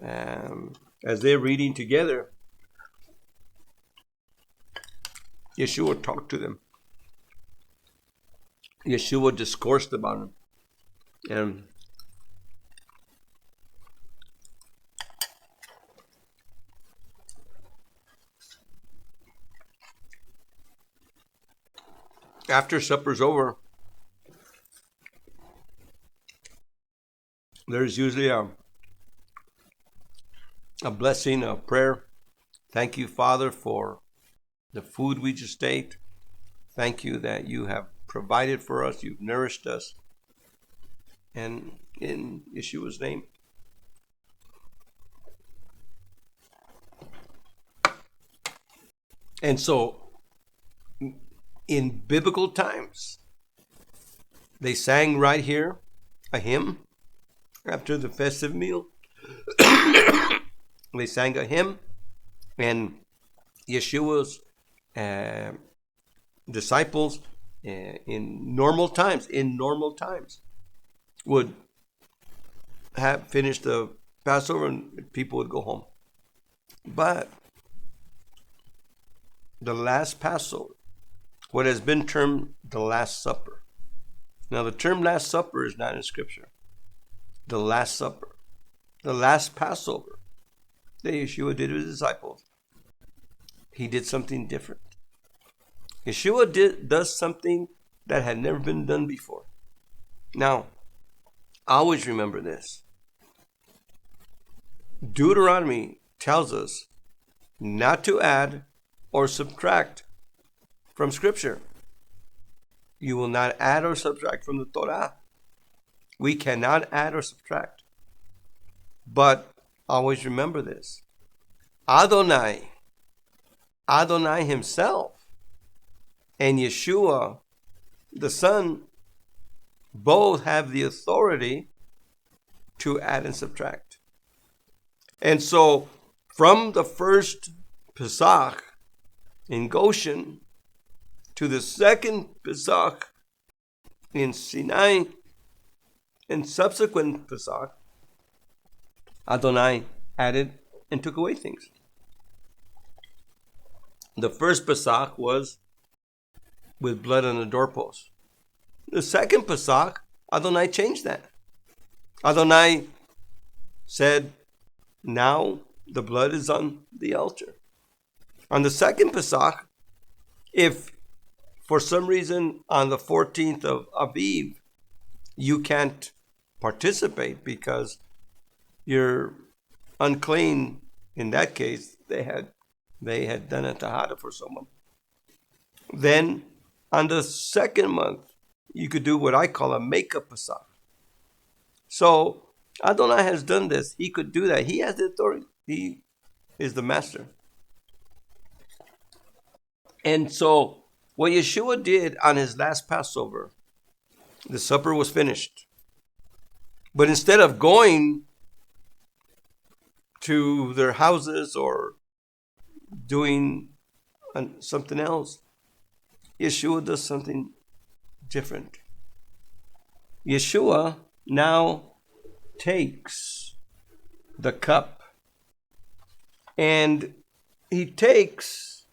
as they were eating together, Yeshua talked to them. Yeshua discoursed about them. And after supper's over, there's usually a blessing, a prayer. Thank you, Father, for the food we just ate. Thank you that you have provided for us. You've nourished us. And in Yeshua's name. And so, in biblical times, they sang right here a hymn after the festive meal. They sang a hymn, and Yeshua's disciples in normal times would have finished the Passover and people would go home. But the last Passover, what has been termed the Last Supper. Now, the term Last Supper is not in Scripture. The Last Supper, the last Passover that Yeshua did with his disciples, he did something different. Yeshua does something that had never been done before. Now, always remember this. Deuteronomy tells us not to add or subtract from Scripture. You will not add or subtract from the Torah. We cannot add or subtract. But always remember this. Adonai himself and Yeshua, the Son, both have the authority to add and subtract. And so, from the first Pesach in Goshen to the second Pesach in Sinai and subsequent Pesach, Adonai added and took away things. The first Pesach was with blood on the doorpost. The second Pesach, Adonai changed that. Adonai said, now the blood is on the altar. On the second Pesach, if for some reason on the 14th of Aviv, you can't participate because you're unclean, in that case, they had done a tahada for someone. Then on the second month, you could do what I call a makeup Pesach. So Adonai has done this. He could do that. He has the authority. He is the master. And so what Yeshua did on his last Passover, the supper was finished. But instead of going to their houses or doing something else, Yeshua does something different. Yeshua now takes the cup and he takes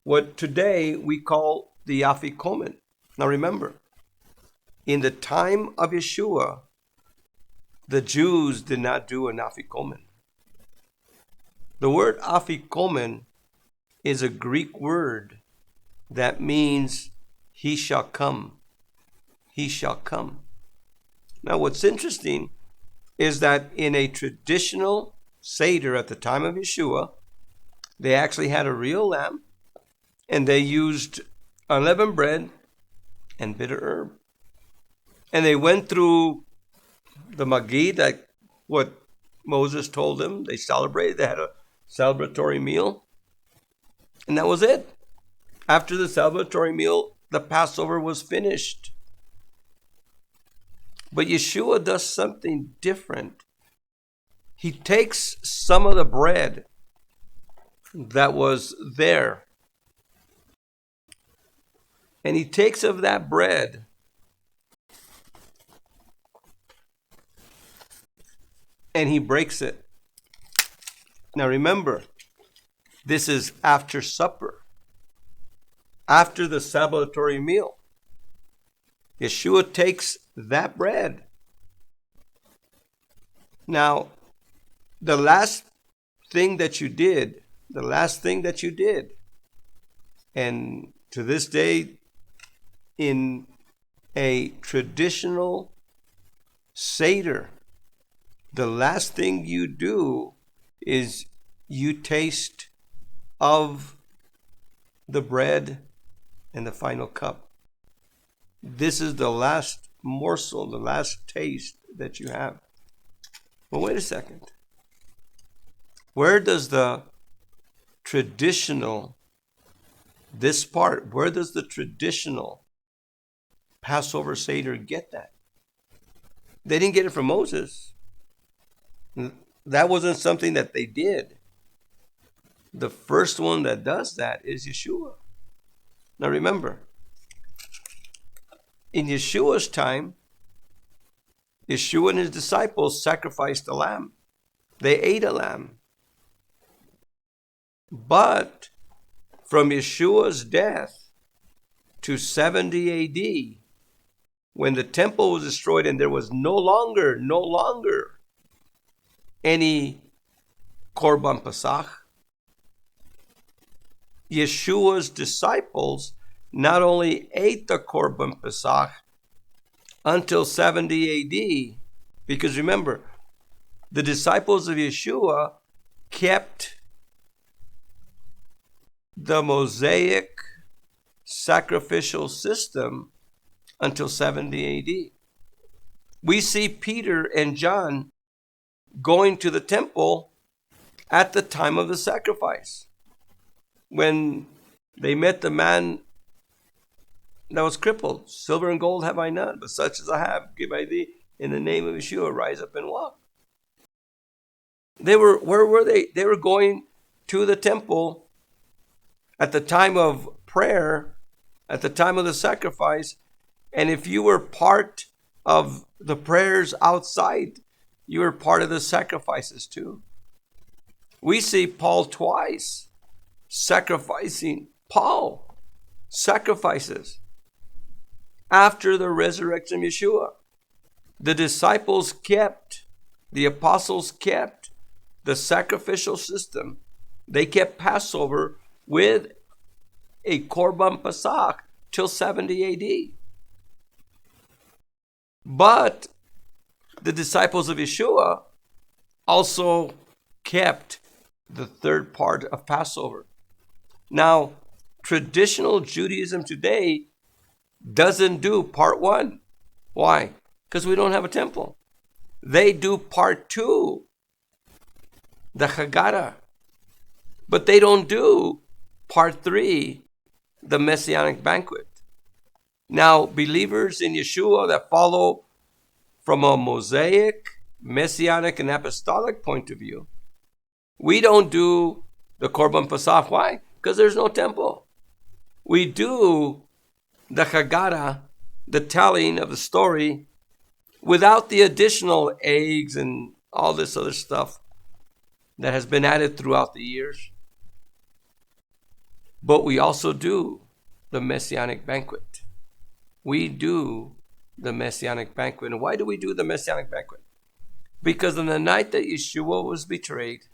what today we call the afikomen. Now remember, In the time of Yeshua, the Jews did not do an afikomen. The word afikomen is a Greek word that means he shall come. He shall come. Now, what's interesting is that in a traditional Seder at the time of Yeshua, they actually had a real lamb, and they used unleavened bread and bitter herb. And they went through the Magid, like what Moses told them. They celebrated. They had a celebratory meal. And that was it. After the celebratory meal, the Passover was finished. But Yeshua does something different. He takes some of the bread that was there, and he takes of that bread and he breaks it. Now remember, this is after supper, after the celebratory meal. Yeshua takes that bread. Now, the last thing that you did, and to this day, in a traditional Seder, the last thing you do is you taste of the bread and the final cup. This is the last morsel, the last taste that you have. Well, wait a second. Where does the traditional Passover Seder get that? They didn't get it from Moses. That wasn't something that they did. The first one that does that is Yeshua. Now remember, in Yeshua's time, Yeshua and his disciples sacrificed a lamb. They ate a lamb. But from Yeshua's death to 70 AD, when the temple was destroyed and there was no longer any Korban Pesach, Yeshua's disciples not only ate the Korban Pesach until 70 AD, because remember, the disciples of Yeshua kept the Mosaic sacrificial system until 70 AD. We see Peter and John going to the temple at the time of the sacrifice, when they met the man that was crippled. Silver and gold have I none, but such as I have give I thee. In the name of Yeshua, rise up and walk. Where were they? They were going to the temple at the time of prayer, at the time of the sacrifice. And if you were part of the prayers outside, you were part of the sacrifices too. We see Paul twice sacrificing. Paul sacrifices after the resurrection of Yeshua. The disciples kept, the apostles kept the sacrificial system. They kept Passover with a Korban Pesach till 70 AD. But the disciples of Yeshua also kept the third part of Passover. Now, traditional Judaism today doesn't do part one. Why? Because we don't have a temple. They do part two, the Haggadah. But they don't do part three, the Messianic banquet. Now, believers in Yeshua that follow from a Mosaic, Messianic, and Apostolic point of view, we don't do the Korban Pesach. Why? Because there's no temple. We do the Haggadah, the telling of the story, without the additional eggs and all this other stuff that has been added throughout the years. But we also do the Messianic banquet. We do the Messianic banquet. And why do we do the Messianic banquet? Because on the night that Yeshua was betrayed,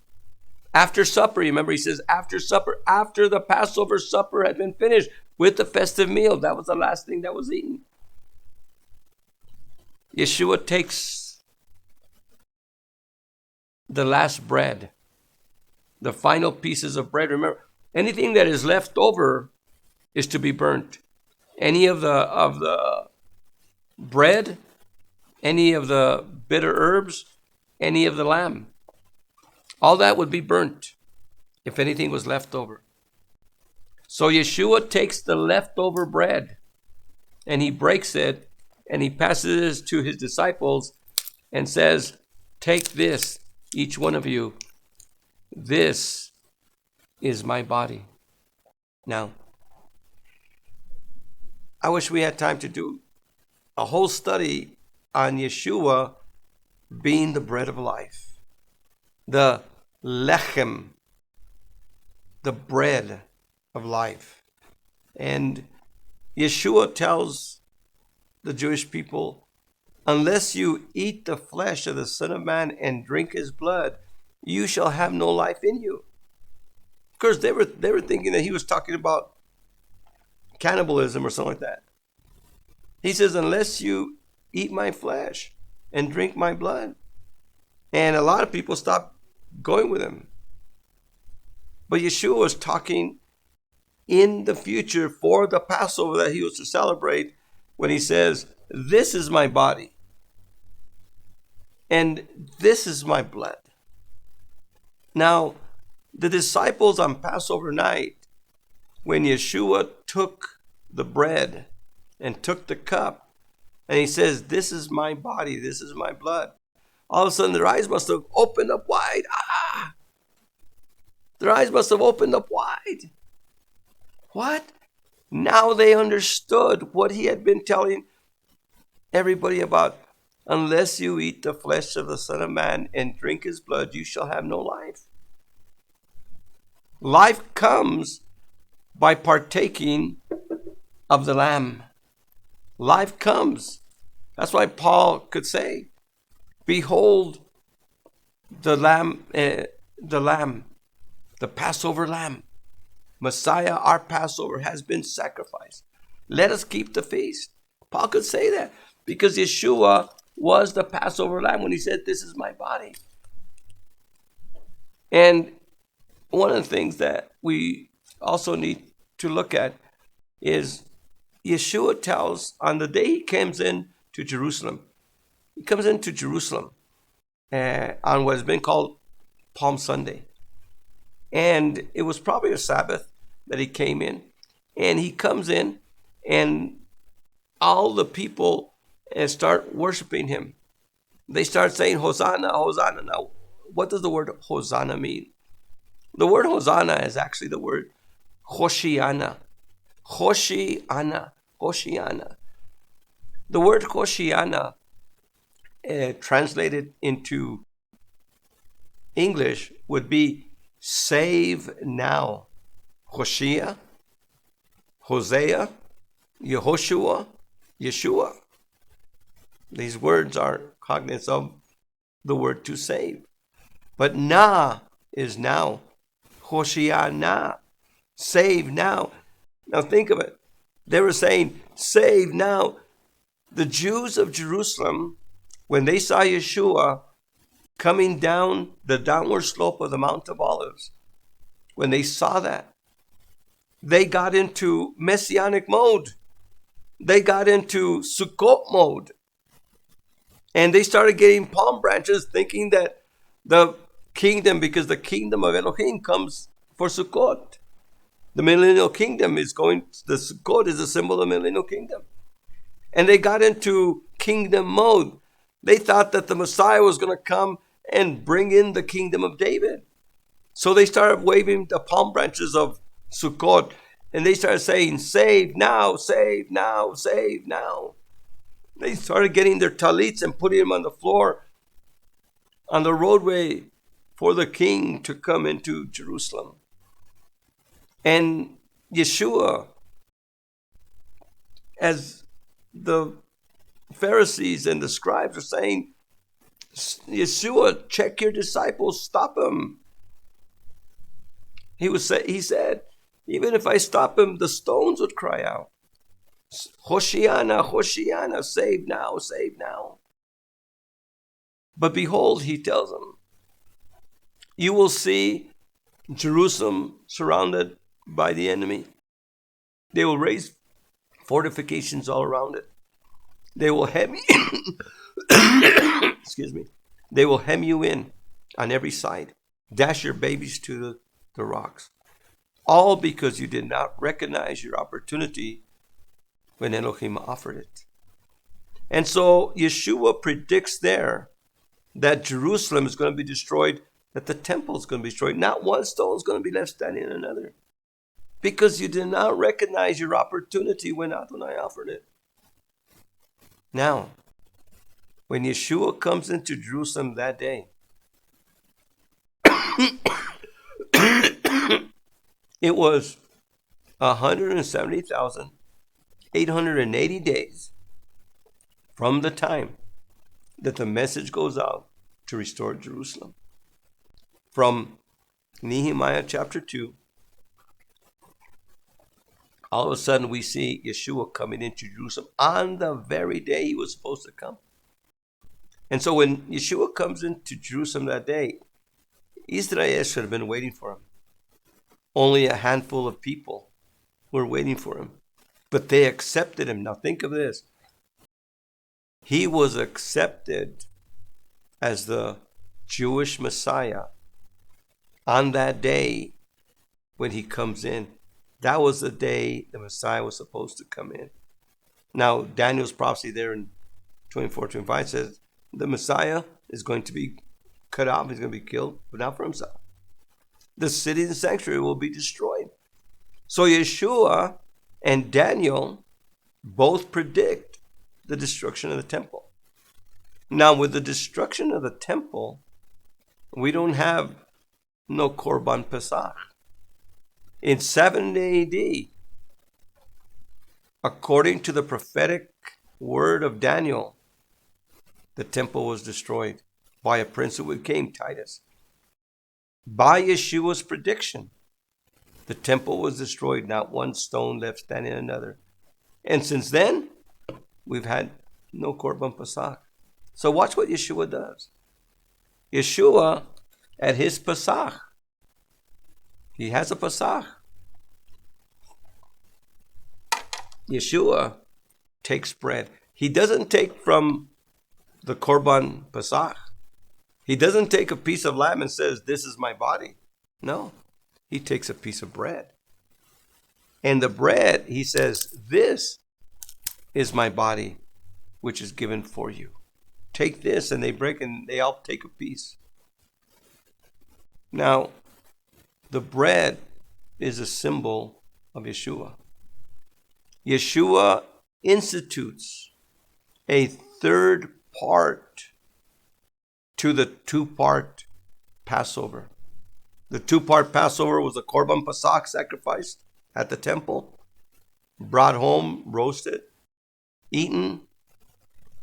after supper, remember he says after supper, after the Passover supper had been finished with the festive meal, that was the last thing that was eaten. Yeshua takes the last bread, the final pieces of bread. Remember, anything that is left over is to be burnt. Any of the bread, any of the bitter herbs, any of the lamb, all that would be burnt if anything was left over. So Yeshua takes the leftover bread and he breaks it and he passes it to his disciples and says, "Take this, each one of you. This is my body." Now, I wish we had time to do a whole study on Yeshua being the bread of life, the lechem, the bread of life. And Yeshua tells the Jewish people, unless you eat the flesh of the Son of Man and drink his blood, you shall have no life in you. Of course, they were thinking that he was talking about cannibalism or something like that. He says, unless you eat my flesh and drink my blood. And a lot of people stopped going with him. But Yeshua was talking in the future for the Passover that he was to celebrate when he says, this is my body and this is my blood. Now, the disciples on Passover night, when Yeshua took the bread and took the cup, and he says, this is my body, this is my blood, all of a sudden their eyes must have opened up wide. Their eyes must have opened up wide. What? Now they understood what he had been telling everybody about. Unless you eat the flesh of the Son of Man and drink his blood, you shall have no life. Life comes by partaking of the Lamb. Life comes. That's why Paul could say, behold the Lamb, the Passover Lamb. Messiah, our Passover, has been sacrificed. Let us keep the feast. Paul could say that because Yeshua was the Passover Lamb when he said, this is my body. And one of the things that we also need to look at is Yeshua tells on the day he comes in to Jerusalem. He comes into Jerusalem on what has been called Palm Sunday. And it was probably a Sabbath that he came in. And he comes in and all the people start worshiping him. They start saying, Hosanna, Hosanna. Now, what does the word Hosanna mean? The word Hosanna is actually the word Hoshiana. Hoshiana. Hoshiana. The word Hoshiana, translated into English, would be save now. Hoshea, Hosea, Yehoshua, Yeshua. These words are cognate of the word to save. But na is now. Hoshiana, save now. Now think of it. They were saying, save now. The Jews of Jerusalem, when they saw Yeshua coming down the downward slope of the Mount of Olives, when they saw that, they got into Messianic mode. They got into Sukkot mode. And they started getting palm branches thinking that the kingdom, because the kingdom of Elohim comes for Sukkot. The millennial kingdom is going, the Sukkot is a symbol of the millennial kingdom. And they got into kingdom mode. They thought that the Messiah was going to come and bring in the kingdom of David. So they started waving the palm branches of Sukkot, and they started saying, save now, save now, save now. They started getting their talits and putting them on the floor, on the roadway for the king to come into Jerusalem. And Yeshua, as the Pharisees and the scribes are saying, Yeshua, check your disciples, stop them. He said, even if I stop him, the stones would cry out, Hoshiana, Hoshiana, save now, save now. But behold, he tells them, you will see Jerusalem surrounded by the enemy. They will raise fortifications all around it. They will hem excuse me. They will hem you in on every side. Dash your babies to the rocks. All because you did not recognize your opportunity when Elohim offered it. And so Yeshua predicts there that Jerusalem is going to be destroyed, that the temple is going to be destroyed. Not one stone is going to be left standing in another. Because you did not recognize your opportunity when Adonai offered it. Now, when Yeshua comes into Jerusalem that day, it was 170,880 days from the time that the message goes out to restore Jerusalem. From Nehemiah chapter 2, all of a sudden we see Yeshua coming into Jerusalem on the very day he was supposed to come. And so when Yeshua comes into Jerusalem that day, Israel should have been waiting for him. Only a handful of people were waiting for him. But they accepted him. Now think of this. He was accepted as the Jewish Messiah on that day when he comes in. That was the day the Messiah was supposed to come in. Now, Daniel's prophecy there in 24-25 says the Messiah is going to be cut off. He's going to be killed, but not for himself. The city and sanctuary will be destroyed. So Yeshua and Daniel both predict the destruction of the temple. Now, with the destruction of the temple, we don't have no Korban Pesach. In 70 AD, according to the prophetic word of Daniel, the temple was destroyed by a prince who came, Titus. By Yeshua's prediction, the temple was destroyed, not one stone left standing in another. And since then, we've had no Korban Pesach. So watch what Yeshua does. Yeshua, at his Pesach, he has a Pesach. Yeshua takes bread. He doesn't take from the Korban Pesach. He doesn't take a piece of lamb and says, this is my body. No, he takes a piece of bread. And the bread, he says, this is my body, which is given for you. Take this, and they break and they all take a piece. Now, the bread is a symbol of Yeshua. Yeshua institutes a third part to the two-part Passover. The two-part Passover was a Korban Pesach sacrificed at the temple, brought home, roasted, eaten,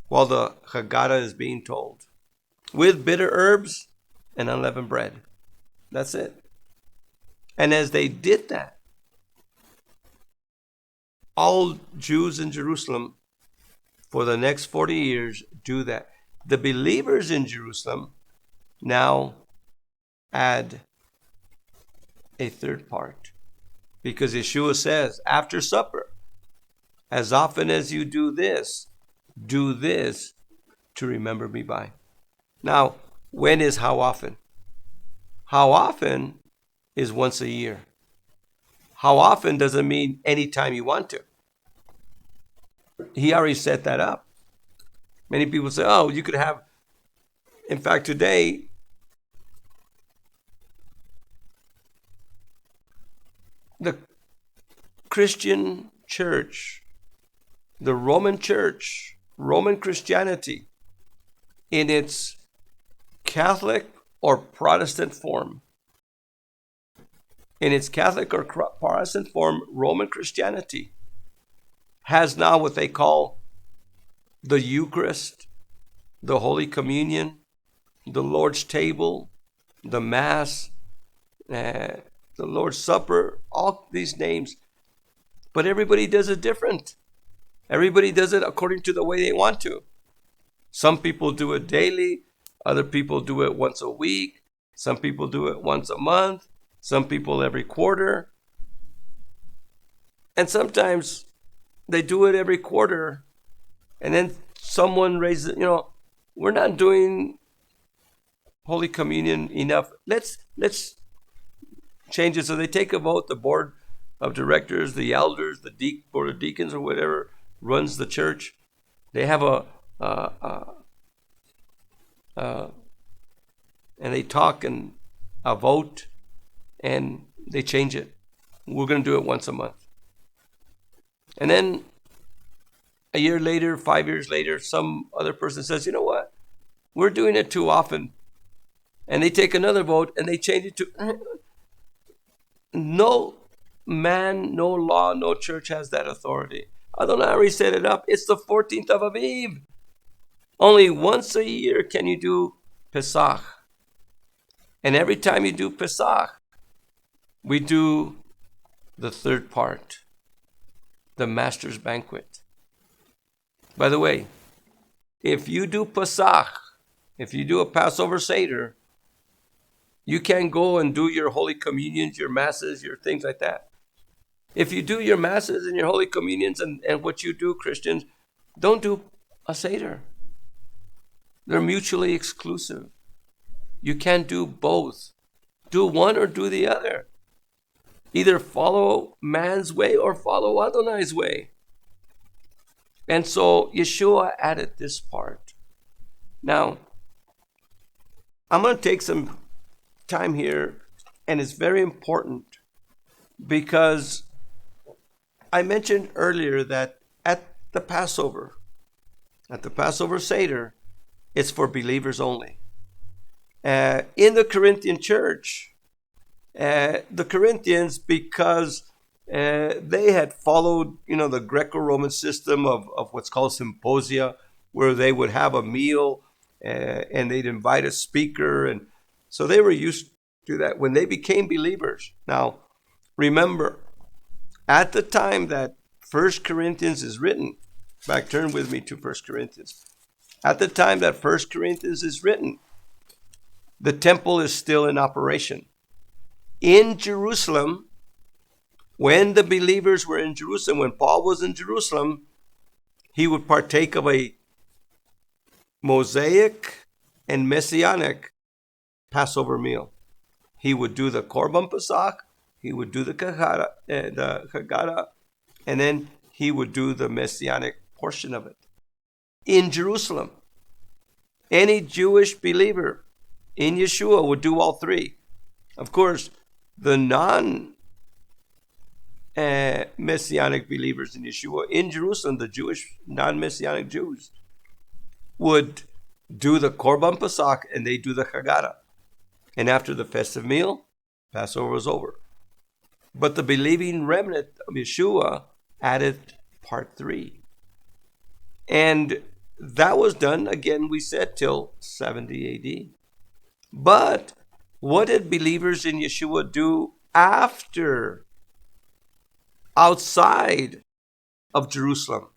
while the Haggadah is being told, with bitter herbs and unleavened bread. That's it. And as they did that, all Jews in Jerusalem for the next 40 years do that. The believers in Jerusalem now add a third part. Because Yeshua says, after supper, as often as you do this to remember me by. Now, when is how often? How often is once a year. How often doesn't mean anytime you want to. He already set that up. Many people say, oh, you could have, in fact, today, the Christian church, the Roman church, Roman Christianity, in its Catholic or Protestant form, Roman Christianity has now what they call the Eucharist, the Holy Communion, the Lord's table, the Mass, the Lord's Supper, all these names. But everybody does it different. Everybody does it according to the way they want to. Some people do it daily. Other people do it once a week. Some people do it once a month. Some people every quarter. And sometimes they do it every quarter. And then someone raises, we're not doing Holy Communion enough. Let's change it. So they take a vote. The board of directors, the elders, the board of deacons or whatever runs the church. They have and they talk and a vote, and they change it. We're going to do it once a month. And then a year later, 5 years later, some other person says, you know what? We're doing it too often. And they take another vote and they change it to... No man, no law, no church has that authority. Adonai set it up. It's the 14th of Aviv. Only once a year can you do Pesach. And every time you do Pesach, we do the third part, the Master's Banquet. By the way, if you do Pesach, if you do a Passover Seder, you can't go and do your Holy Communions, your Masses, your things like that. If you do your Masses and your Holy Communions and what you do, Christians, don't do a Seder. They're mutually exclusive. You can't do both. Do one or do the other. Either follow man's way or follow Adonai's way. And so Yeshua added this part. Now, I'm going to take some time here, and it's very important because I mentioned earlier that at the Passover Seder, it's for believers only. In the Corinthian church, the Corinthians, because they had followed, the Greco-Roman system of what's called symposia, where they would have a meal and they'd invite a speaker. And so they were used to that when they became believers. Now, remember, at the time that 1 Corinthians is written, turn with me to 1 Corinthians. At the time that 1 Corinthians is written, the temple is still in operation. In Jerusalem, when the believers were in Jerusalem, when Paul was in Jerusalem, he would partake of a Mosaic and Messianic Passover meal. He would do the Korban Pesach, he would do the Haggadah, and then he would do the Messianic portion of it. In Jerusalem, any Jewish believer in Yeshua would do all three. Of course, the non-Messianic believers in Yeshua in Jerusalem, the Jewish non-Messianic Jews, would do the Korban Pesach and they do the Haggadah. And after the festive meal, Passover was over. But the believing remnant of Yeshua added part 3. And that was done, again, we said, till 70 AD. But what did believers in Yeshua do outside of Jerusalem?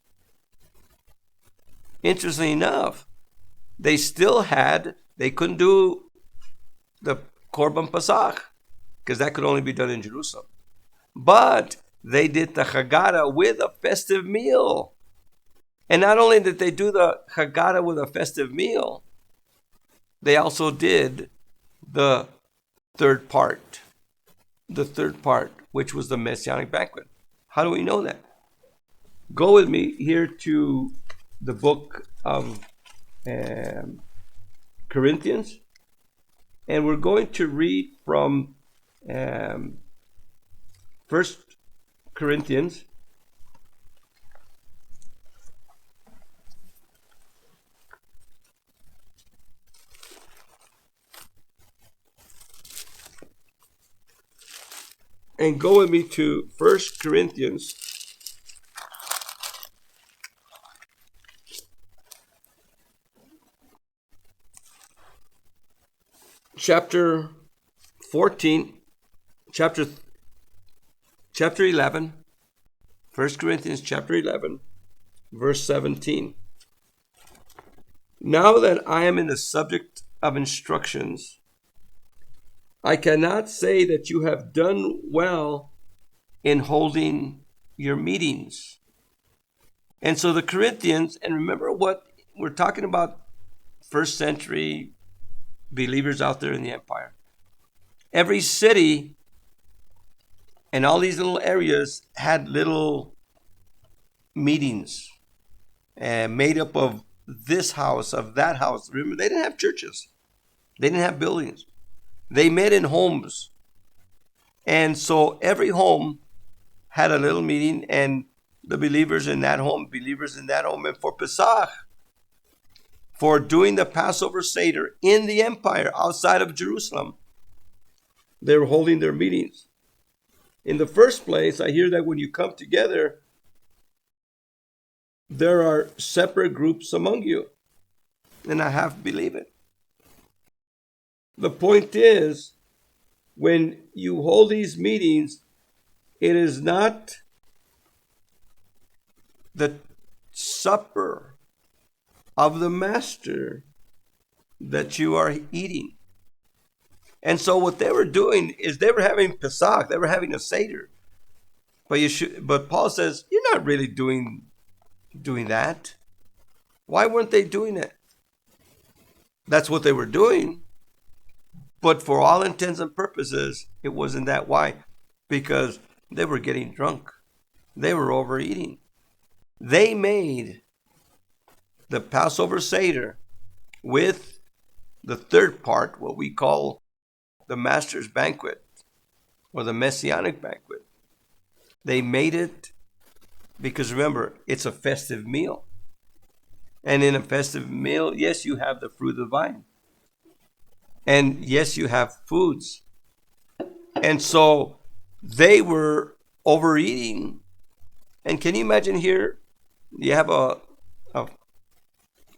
Interestingly enough, they couldn't do the Korban Pesach because that could only be done in Jerusalem. But they did the Haggadah with a festive meal. And not only did they do the Haggadah with a festive meal, they also did the third part, which was the Messianic banquet. How do we know that? Go with me here to the book of Corinthians, and we're going to read from 1 Corinthians and go with me to 1 Corinthians chapter 14, chapter 11, 1 Corinthians chapter 11, verse 17. Now that I am in the subject of instructions, I cannot say that you have done well in holding your meetings. And so the Corinthians, and remember what we're talking about, first century believers out there in the empire. Every city and all these little areas had little meetings made up of this house, of that house. Remember, they didn't have churches. They didn't have buildings. They met in homes. And so every home had a little meeting, and the believers in that home. And for Pesach, for doing the Passover Seder in the empire outside of Jerusalem, they were holding their meetings. In the first place, I hear that when you come together, there are separate groups among you. And I have to believe it. The point is, when you hold these meetings, it is not the supper of the master that you are eating. And so what they were doing is they were having Pesach, they were having a Seder. But Paul says, you're not really doing that. Why weren't they doing it? That's what they were doing. But for all intents and purposes, it wasn't that. Why? Because they were getting drunk. They were overeating. They made the Passover Seder with the third part, what we call the Master's Banquet or the Messianic banquet. They made it because, remember, it's a festive meal. And in a festive meal, yes, you have the fruit of the vine. And yes, you have foods. And so they were overeating. And can you imagine here, you have a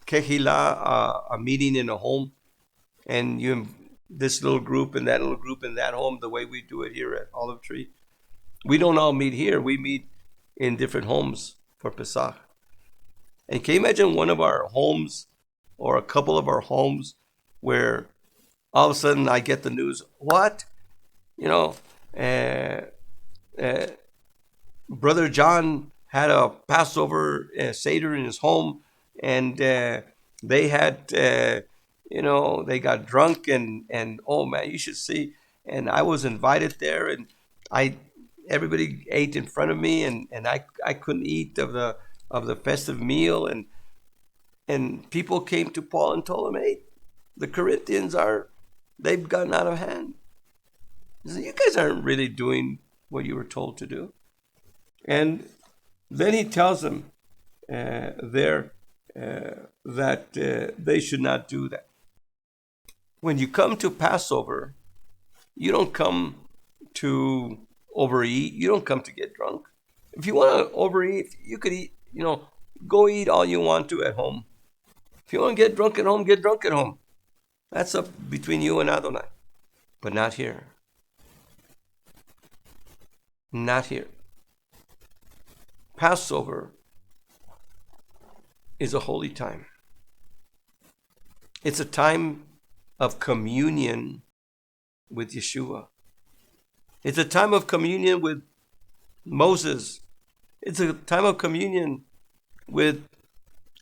kehila, a meeting in a home, and you have this little group and that little group in that home, the way we do it here at Olive Tree. We don't all meet here. We meet in different homes for Pesach. And can you imagine one of our homes or a couple of our homes where all of a sudden I get the news, what? Brother John had a Passover Seder in his home, and they had, they got drunk, and oh man, you should see. And I was invited there, and everybody ate in front of me, and I couldn't eat of the festive meal, and people came to Paul and told him, hey, the Corinthians they've gotten out of hand. He said, you guys aren't really doing what you were told to do. And then he tells them that they should not do that. When you come to Passover, you don't come to overeat. You don't come to get drunk. If you want to overeat, you could eat, go eat all you want to at home. If you want to get drunk at home, get drunk at home. That's up between you and Adonai. But not here. Not here. Passover is a holy time. It's a time of communion with Yeshua. It's a time of communion with Moses. It's a time of communion with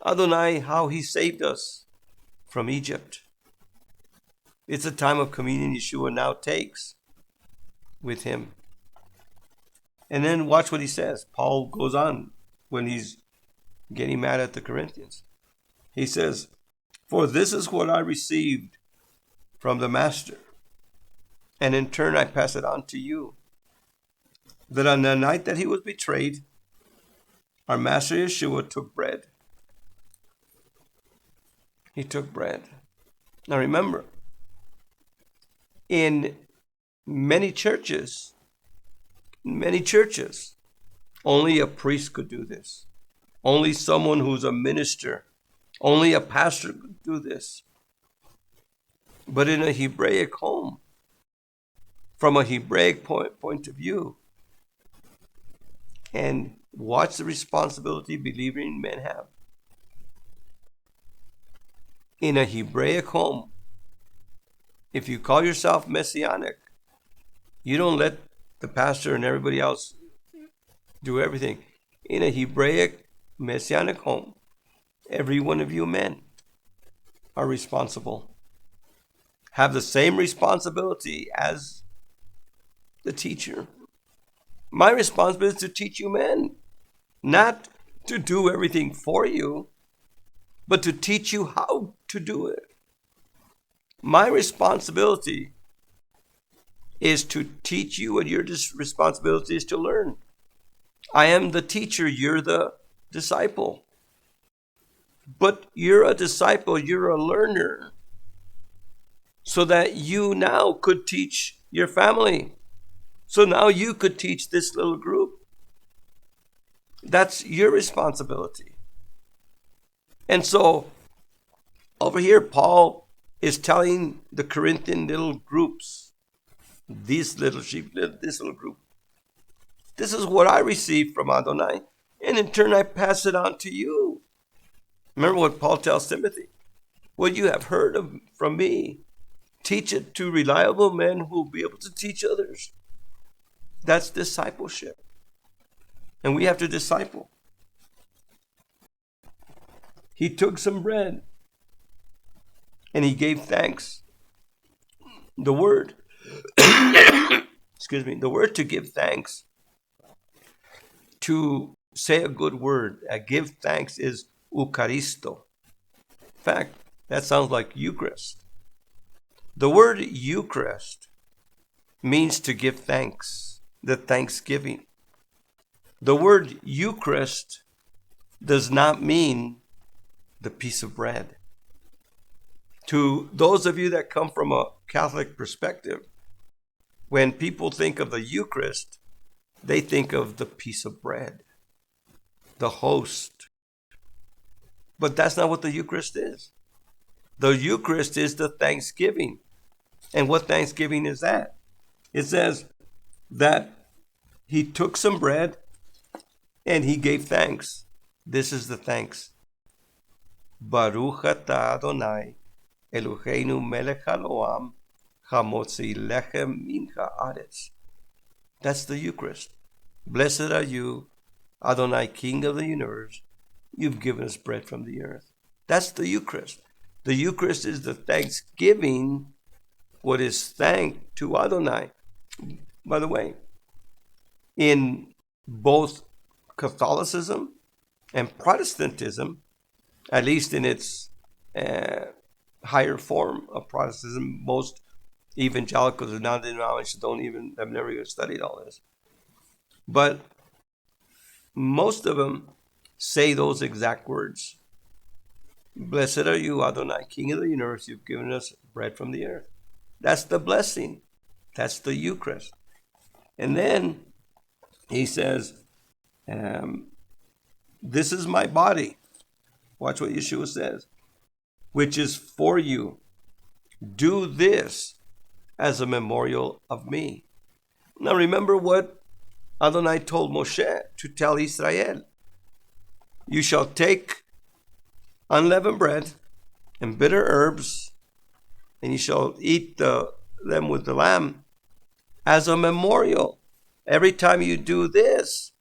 Adonai, how he saved us from Egypt. It's a time of communion Yeshua now takes with him. And then watch what he says. Paul goes on when he's getting mad at the Corinthians. He says, for this is what I received from the Master, and in turn I pass it on to you, that on the night that he was betrayed, our Master Yeshua took bread. He took bread. Now remember, in many churches, only a priest could do this. Only someone who's a minister, only a pastor could do this. but in a Hebraic home, from a Hebraic point of view. And watch the responsibility believing men have. In a Hebraic home, if you call yourself Messianic, you don't let the pastor and everybody else do everything. In a Hebraic Messianic home, every one of you men are responsible. Have the same responsibility as the teacher. My responsibility is to teach you men, not to do everything for you, but to teach you how to do it. My responsibility is to teach you, and your responsibility is to learn. I am the teacher, you're the disciple. But you're a disciple, you're a learner, so that you now could teach your family. So now you could teach this little group. That's your responsibility. And so over here, Paul is telling the Corinthian little groups, these little sheep, this little group, this is what I received from Adonai, and in turn I pass it on to you. Remember what Paul tells Timothy. What you have heard from me, teach it to reliable men who will be able to teach others. That's discipleship. And we have to disciple. He took some bread and he gave thanks. The word, excuse me, the word to give thanks, to say a good word, give thanks, is Eucharisto. In fact, that sounds like Eucharist. The word Eucharist means to give thanks, the thanksgiving. The word Eucharist does not mean the piece of bread. To those of you that come from a Catholic perspective, when people think of the Eucharist, they think of the piece of bread, the host. But that's not what the Eucharist is. The Eucharist is the thanksgiving. And what thanksgiving is that? It says that he took some bread and he gave thanks. This is the thanks. Baruch atah Adonai Eloheinu melech haolam hamotzi lechem min haaretz. That's the Eucharist. Blessed are you, Adonai, King of the universe. You've given us bread from the earth. That's the Eucharist. The Eucharist is the thanksgiving, what is thanked to Adonai. By the way, in both Catholicism and Protestantism, at least in its higher form of Protestantism, most evangelicals and non-denominations have never even studied all this. But most of them say those exact words. Blessed are you, Adonai, King of the universe. You've given us bread from the earth. That's the blessing. That's the Eucharist. And then he says, this is my body. Watch what Yeshua says, which is for you. Do this as a memorial of me. Now remember what Adonai told Moshe to tell Israel. You shall take unleavened bread and bitter herbs, and you shall eat them with the lamb as a memorial. Every time you do this,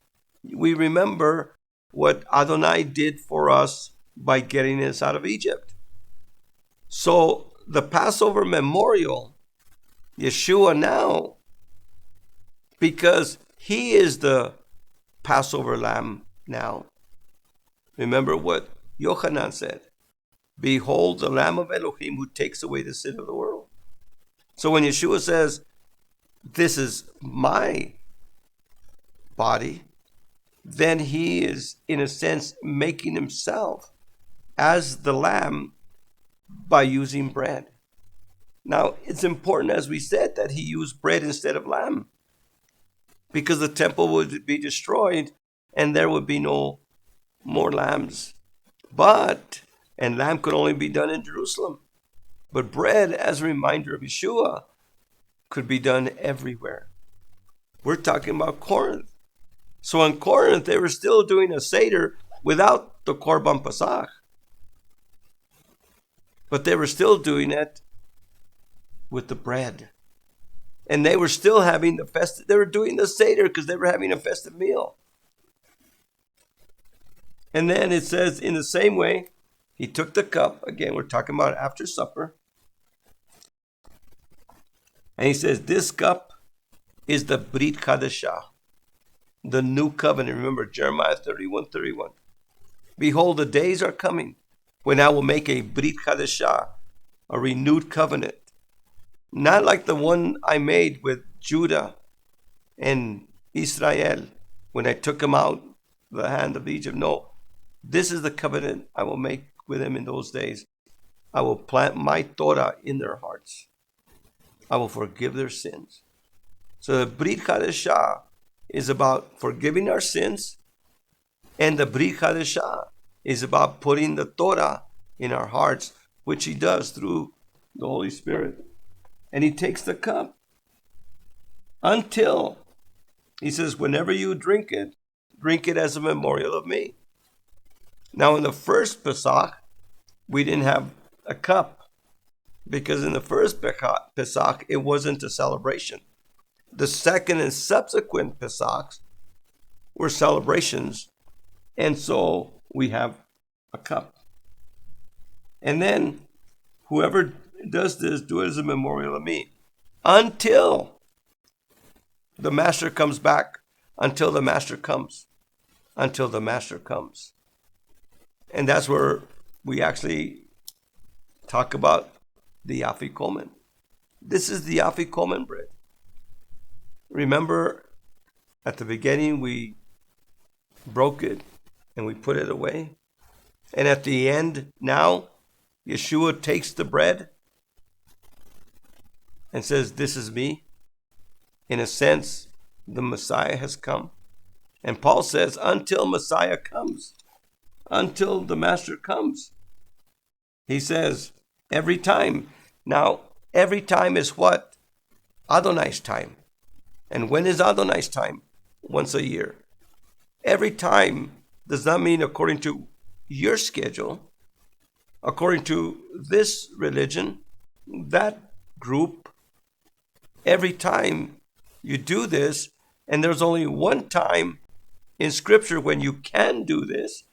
we remember what Adonai did for us by getting us out of Egypt. So the Passover memorial, Yeshua now, because he is the Passover lamb now. Remember what Yochanan said. Behold the Lamb of Elohim who takes away the sin of the world. So when Yeshua says, this is my body, then he is, in a sense, making himself as the lamb by using bread. Now, it's important, as we said, that he used bread instead of lamb, because the temple would be destroyed and there would be no more lambs. And lamb could only be done in Jerusalem. But bread, as a reminder of Yeshua, could be done everywhere. We're talking about Corinth. So in Corinth, they were still doing a Seder without the Korban Pesach. But they were still doing it with the bread. And they were still having the festive, they were doing the Seder because they were having a festive meal. And then it says, in the same way, he took the cup. Again, we're talking about after supper. And he says, this cup is the Brit Chadashah, the new covenant. Remember, Jeremiah 31:31. Behold, the days are coming when I will make a Brit Chadashah, a renewed covenant. Not like the one I made with Judah and Israel when I took them out the hand of Egypt. No, this is the covenant I will make with them in those days. I will plant my Torah in their hearts. I will forgive their sins. So the Brit Chadashah is about forgiving our sins, and the Brit Chadashah is about putting the Torah in our hearts, which he does through the Holy Spirit. And he takes the cup until, he says, whenever you drink it as a memorial of me. Now in the first Pesach, we didn't have a cup, because in the first Pesach, it wasn't a celebration. The second and subsequent Pesachs were celebrations, and so we have a cup. And then whoever does this, do it as a memorial of me, until the master comes back, until the master comes. And that's where we actually talk about the afikomen. This is the afikomen bread. Remember, at the beginning, we broke it and we put it away. And at the end, now, Yeshua takes the bread and says, this is me. In a sense, the Messiah has come. And Paul says, until Messiah comes, until the Master comes. He says, every time. Now, every time is what? Adonai's time. And when is Adonai's time? Once a year. Every time does not mean according to your schedule, according to this religion, that group. Every time you do this, and there's only one time in Scripture when you can do this,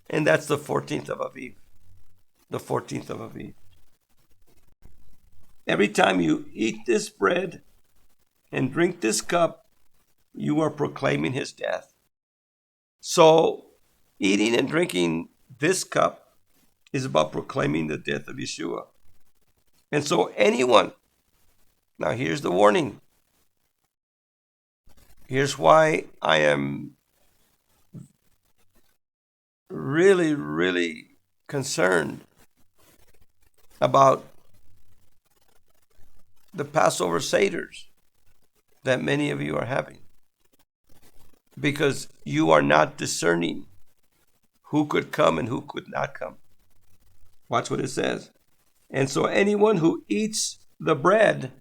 and that's the 14th of Aviv. The 14th of Aviv. Every time you eat this bread and drink this cup, you are proclaiming his death. So, eating and drinking this cup is about proclaiming the death of Yeshua. And so anyone, now here's the warning. Here's why I am really, really concerned about the Passover Seders that many of you are having. Because you are not discerning who could come and who could not come. Watch what it says. And so anyone who eats the bread,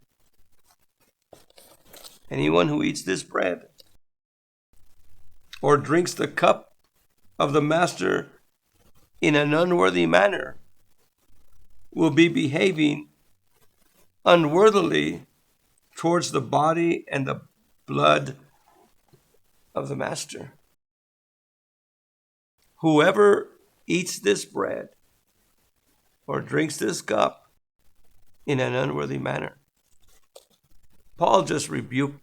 anyone who eats this bread or drinks the cup of the Master in an unworthy manner will be behaving unworthily towards the body and the blood of the Master. Whoever eats this bread or drinks this cup in an unworthy manner. Paul just rebuked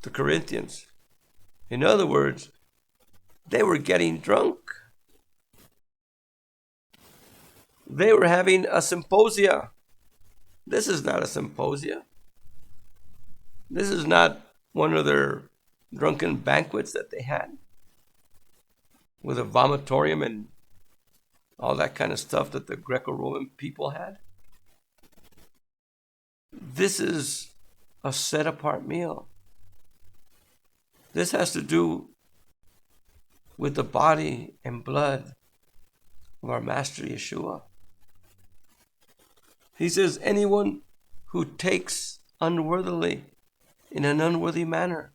the Corinthians. In other words, they were getting drunk. They were having a symposia. This is not a symposia. This is not one of their drunken banquets that they had with a vomitorium and all that kind of stuff that the Greco-Roman people had. This is a set-apart meal. This has to do with the body and blood of our Master Yeshua. He says, anyone who takes unworthily in an unworthy manner.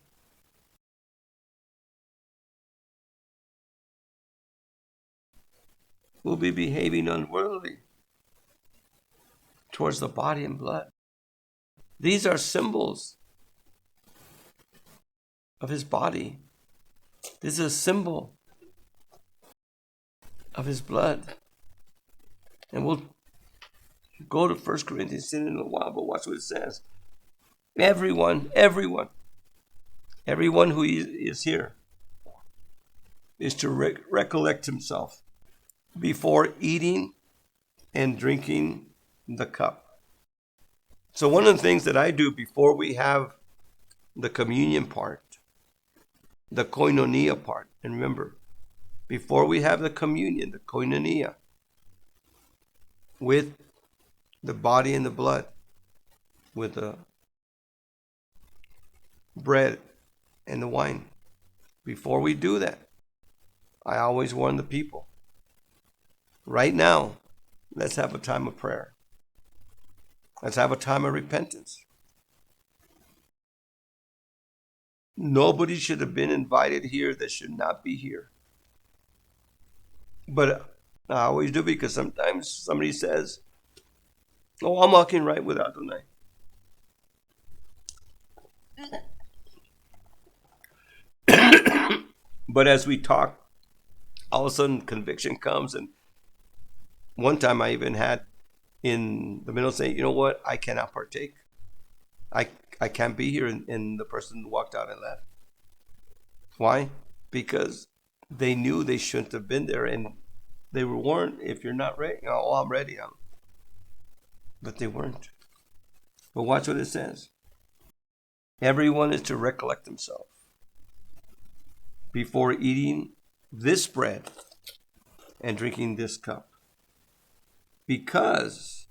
Will be behaving unworthily towards the body and blood. These are symbols of his body. This is a symbol of his blood. And we'll go to 1 Corinthians in a while, but watch what it says. Everyone who is here is to recollect himself before eating and drinking the cup. So one of the things that I do before we have the communion part, the koinonia part, and remember, before we have the communion, the koinonia, with the body and the blood, with the bread and the wine, before we do that, I always warn the people, right now, let's have a time of prayer. Let's have a time of repentance. Nobody should have been invited here that should not be here. But I always do, because sometimes somebody says, oh, I'm walking right with Adonai. But as we talk, all of a sudden conviction comes. And one time I even had in the middle saying, you know what, I cannot partake. I can't be here. And the person walked out and left. Why? Because they knew they shouldn't have been there. And they were warned, if you're not ready, oh, I'm ready. But they weren't. But watch what it says. Everyone is to recollect himself before eating this bread and drinking this cup. Because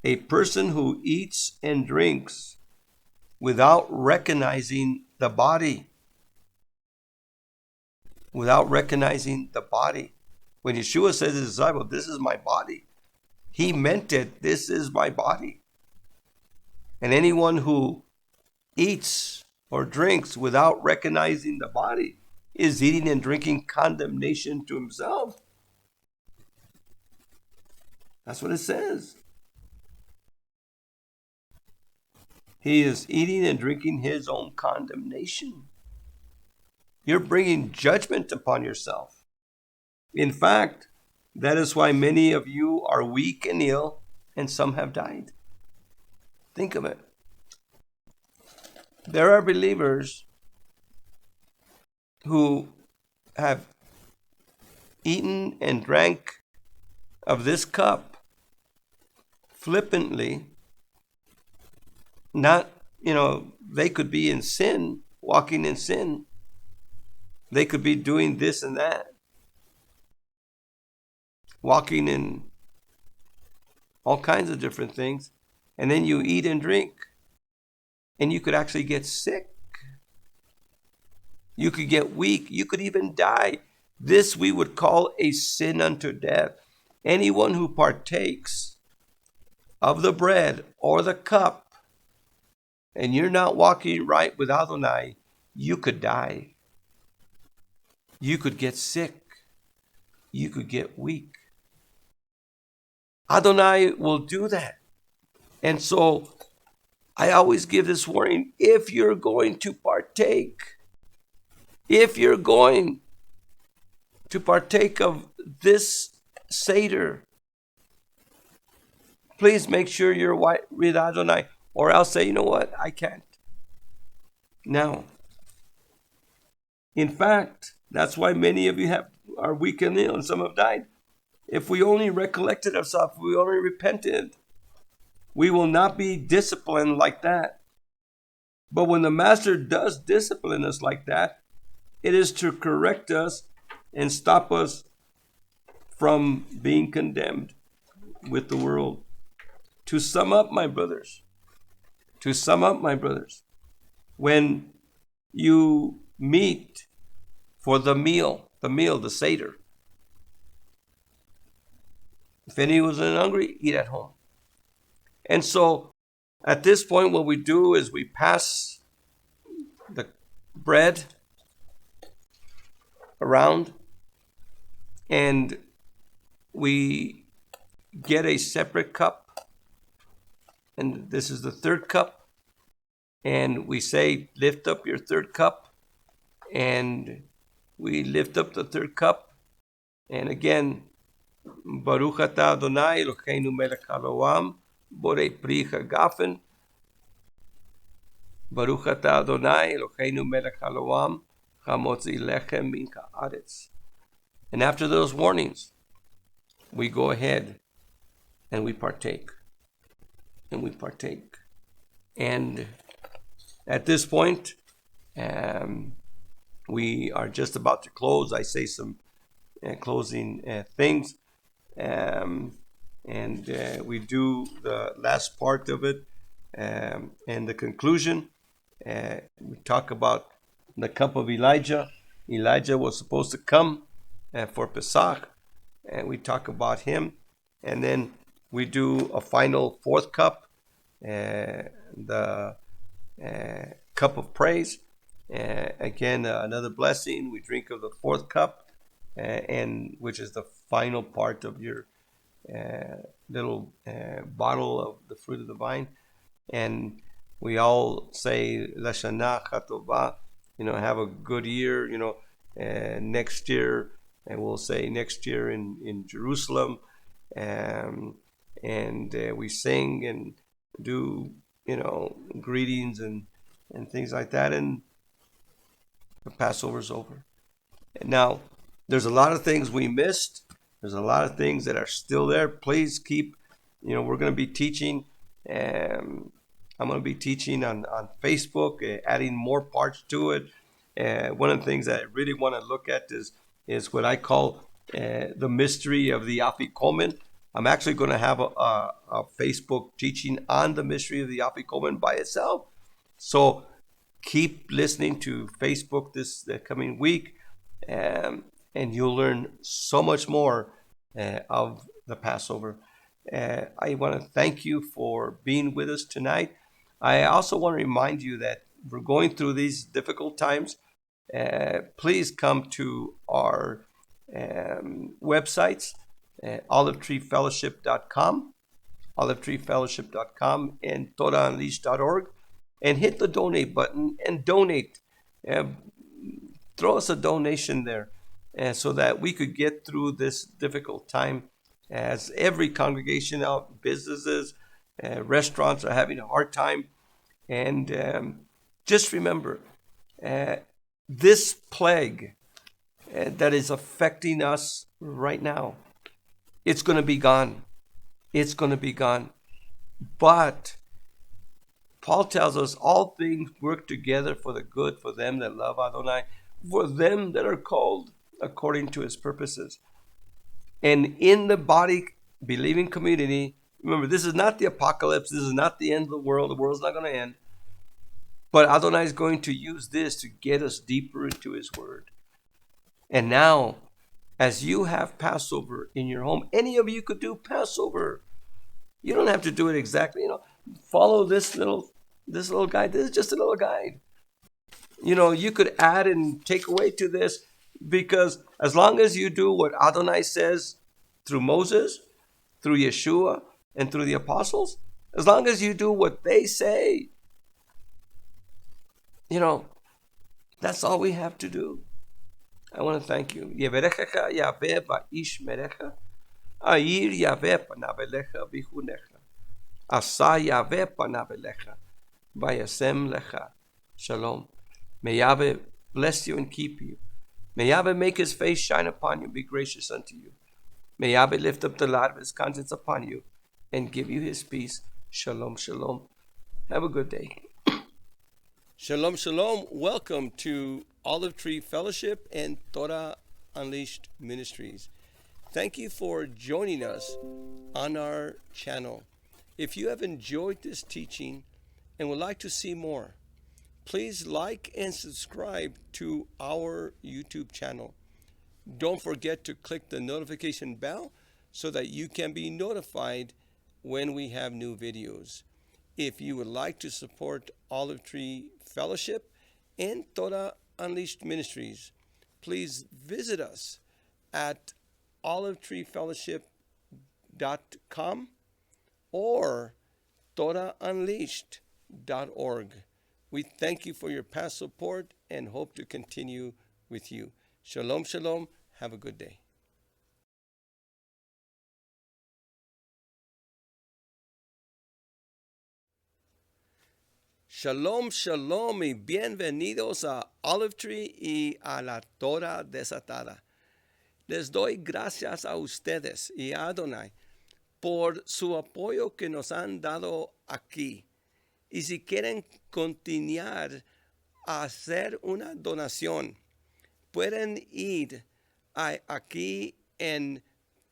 a person who eats and drinks without recognizing the body, when Yeshua says to his disciple, this is my body, he meant it, this is my body. And anyone who eats or drinks without recognizing the body is eating and drinking condemnation to himself. That's what it says. He is eating and drinking his own condemnation. You're bringing judgment upon yourself. In fact, that is why many of you are weak and ill, and some have died. Think of it. There are believers who have eaten and drank of this cup flippantly. Not, they could be in sin, walking in sin. They could be doing this and that, walking in all kinds of different things. And then you eat and drink, and you could actually get sick. You could get weak. You could even die. This we would call a sin unto death. Anyone who partakes of the bread or the cup, and you're not walking right with Adonai, you could die. You could get sick. You could get weak. Adonai will do that. And so I always give this warning. If you're going to partake of this Seder, please make sure you're with Adonai, or else say, you know what, I can't. Now, in fact, that's why many of you are weak and ill, and some have died. If we only recollected ourselves, if we only repented, we will not be disciplined like that. But when the Master does discipline us like that, it is to correct us and stop us from being condemned with the world. To sum up, my brothers, when you meet for the meal, the Seder, If anyone is hungry, eat at home. And so at this point, what we do is we pass the bread around and we get a separate cup. And this is the third cup. And we say, lift up your third cup. And we lift up the third cup. And again, Baruch atah Adonai Eloheinu melech haolam, borei pri hagafen. Baruch atah Adonai Eloheinu melech haolam, hamotzi lechem min haaretz. And after those warnings, we go ahead and we partake. And we partake. And at this point, we are just about to close. I say some closing things. And we do the last part of it and the conclusion. We talk about the cup of Elijah. Elijah was supposed to come for Pesach, and we talk about him. And then we do a final fourth cup, the cup of praise. Again, another blessing. We drink of the fourth cup, and which is the final part of your little bottle of the fruit of the vine. And we all say Lashana Chatova, have a good year, next year, and we'll say next year in Jerusalem. And we sing and do, greetings and things like that. And the Passover's over. And now, there's a lot of things we missed. There's a lot of things that are still there. Please keep, we're going to be teaching. I'm going to be teaching on Facebook, adding more parts to it. One of the things that I really want to look at is what I call the mystery of the afikomen. I'm actually going to have a Facebook teaching on the mystery of the afikomen by itself. So keep listening to Facebook this coming week. And you'll learn so much more of the Passover. I want to thank you for being with us tonight. I also want to remind you that we're going through these difficult times. Please come to our websites, olivetreefellowship.com, and TorahUnleashed.org, and hit the donate button and donate. Throw us a donation there so that we could get through this difficult time, as every congregation out, businesses, restaurants are having a hard time. And just remember, this plague that is affecting us right now, it's going to be gone. It's going to be gone. But Paul tells us all things work together for the good for them that love Adonai, for them that are called according to his purposes. And in the body believing community, remember, this is not the apocalypse. This is not the end of the world. The world's not going to end. But Adonai is going to use this to get us deeper into his word. And now, as you have Passover in your home, any of you could do Passover. You don't have to do it exactly. Follow this little guide. This is just a little guide. You could add and take away to this, because as long as you do what Adonai says through Moses, through Yeshua, and through the apostles, as long as you do what they say, that's all we have to do. I want to thank you. Yeverechecha Yahweh ba'ish merecha, Ayir Yahweh panav elecha vichunecha, Asa Yahweh panav elecha, vayasem lecha. Shalom. May Yahweh bless you and keep you. May Yahweh make his face shine upon you, be gracious unto you. May Yahweh lift up the light of his countenance upon you and give you his peace. Shalom, shalom. Have a good day. Shalom, shalom. Welcome to Olive Tree Fellowship and Torah Unleashed Ministries. Thank you for joining us on our channel. If you have enjoyed this teaching and would like to see more, please like and subscribe to our YouTube channel. Don't forget to click the notification bell so that you can be notified when we have new videos. If you would like to support Olive Tree Fellowship and Torah Unleashed Ministries, please visit us at olivetreefellowship.com or TorahUnleashed.org. We thank you for your past support and hope to continue with you. Shalom, shalom. Have a good day. Shalom, shalom y bienvenidos a Olive Tree y a la Torah desatada. Les doy gracias a ustedes y a Adonai por su apoyo que nos han dado aquí. Y si quieren continuar a hacer una donación, pueden ir aquí en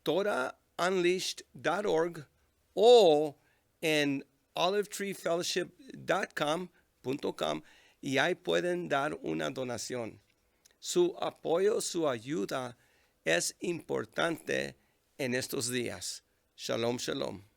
TorahUnleashed.org o en olivetreefellowship.com y ahí pueden dar una donación. Su apoyo, su ayuda es importante en estos días. Shalom, shalom.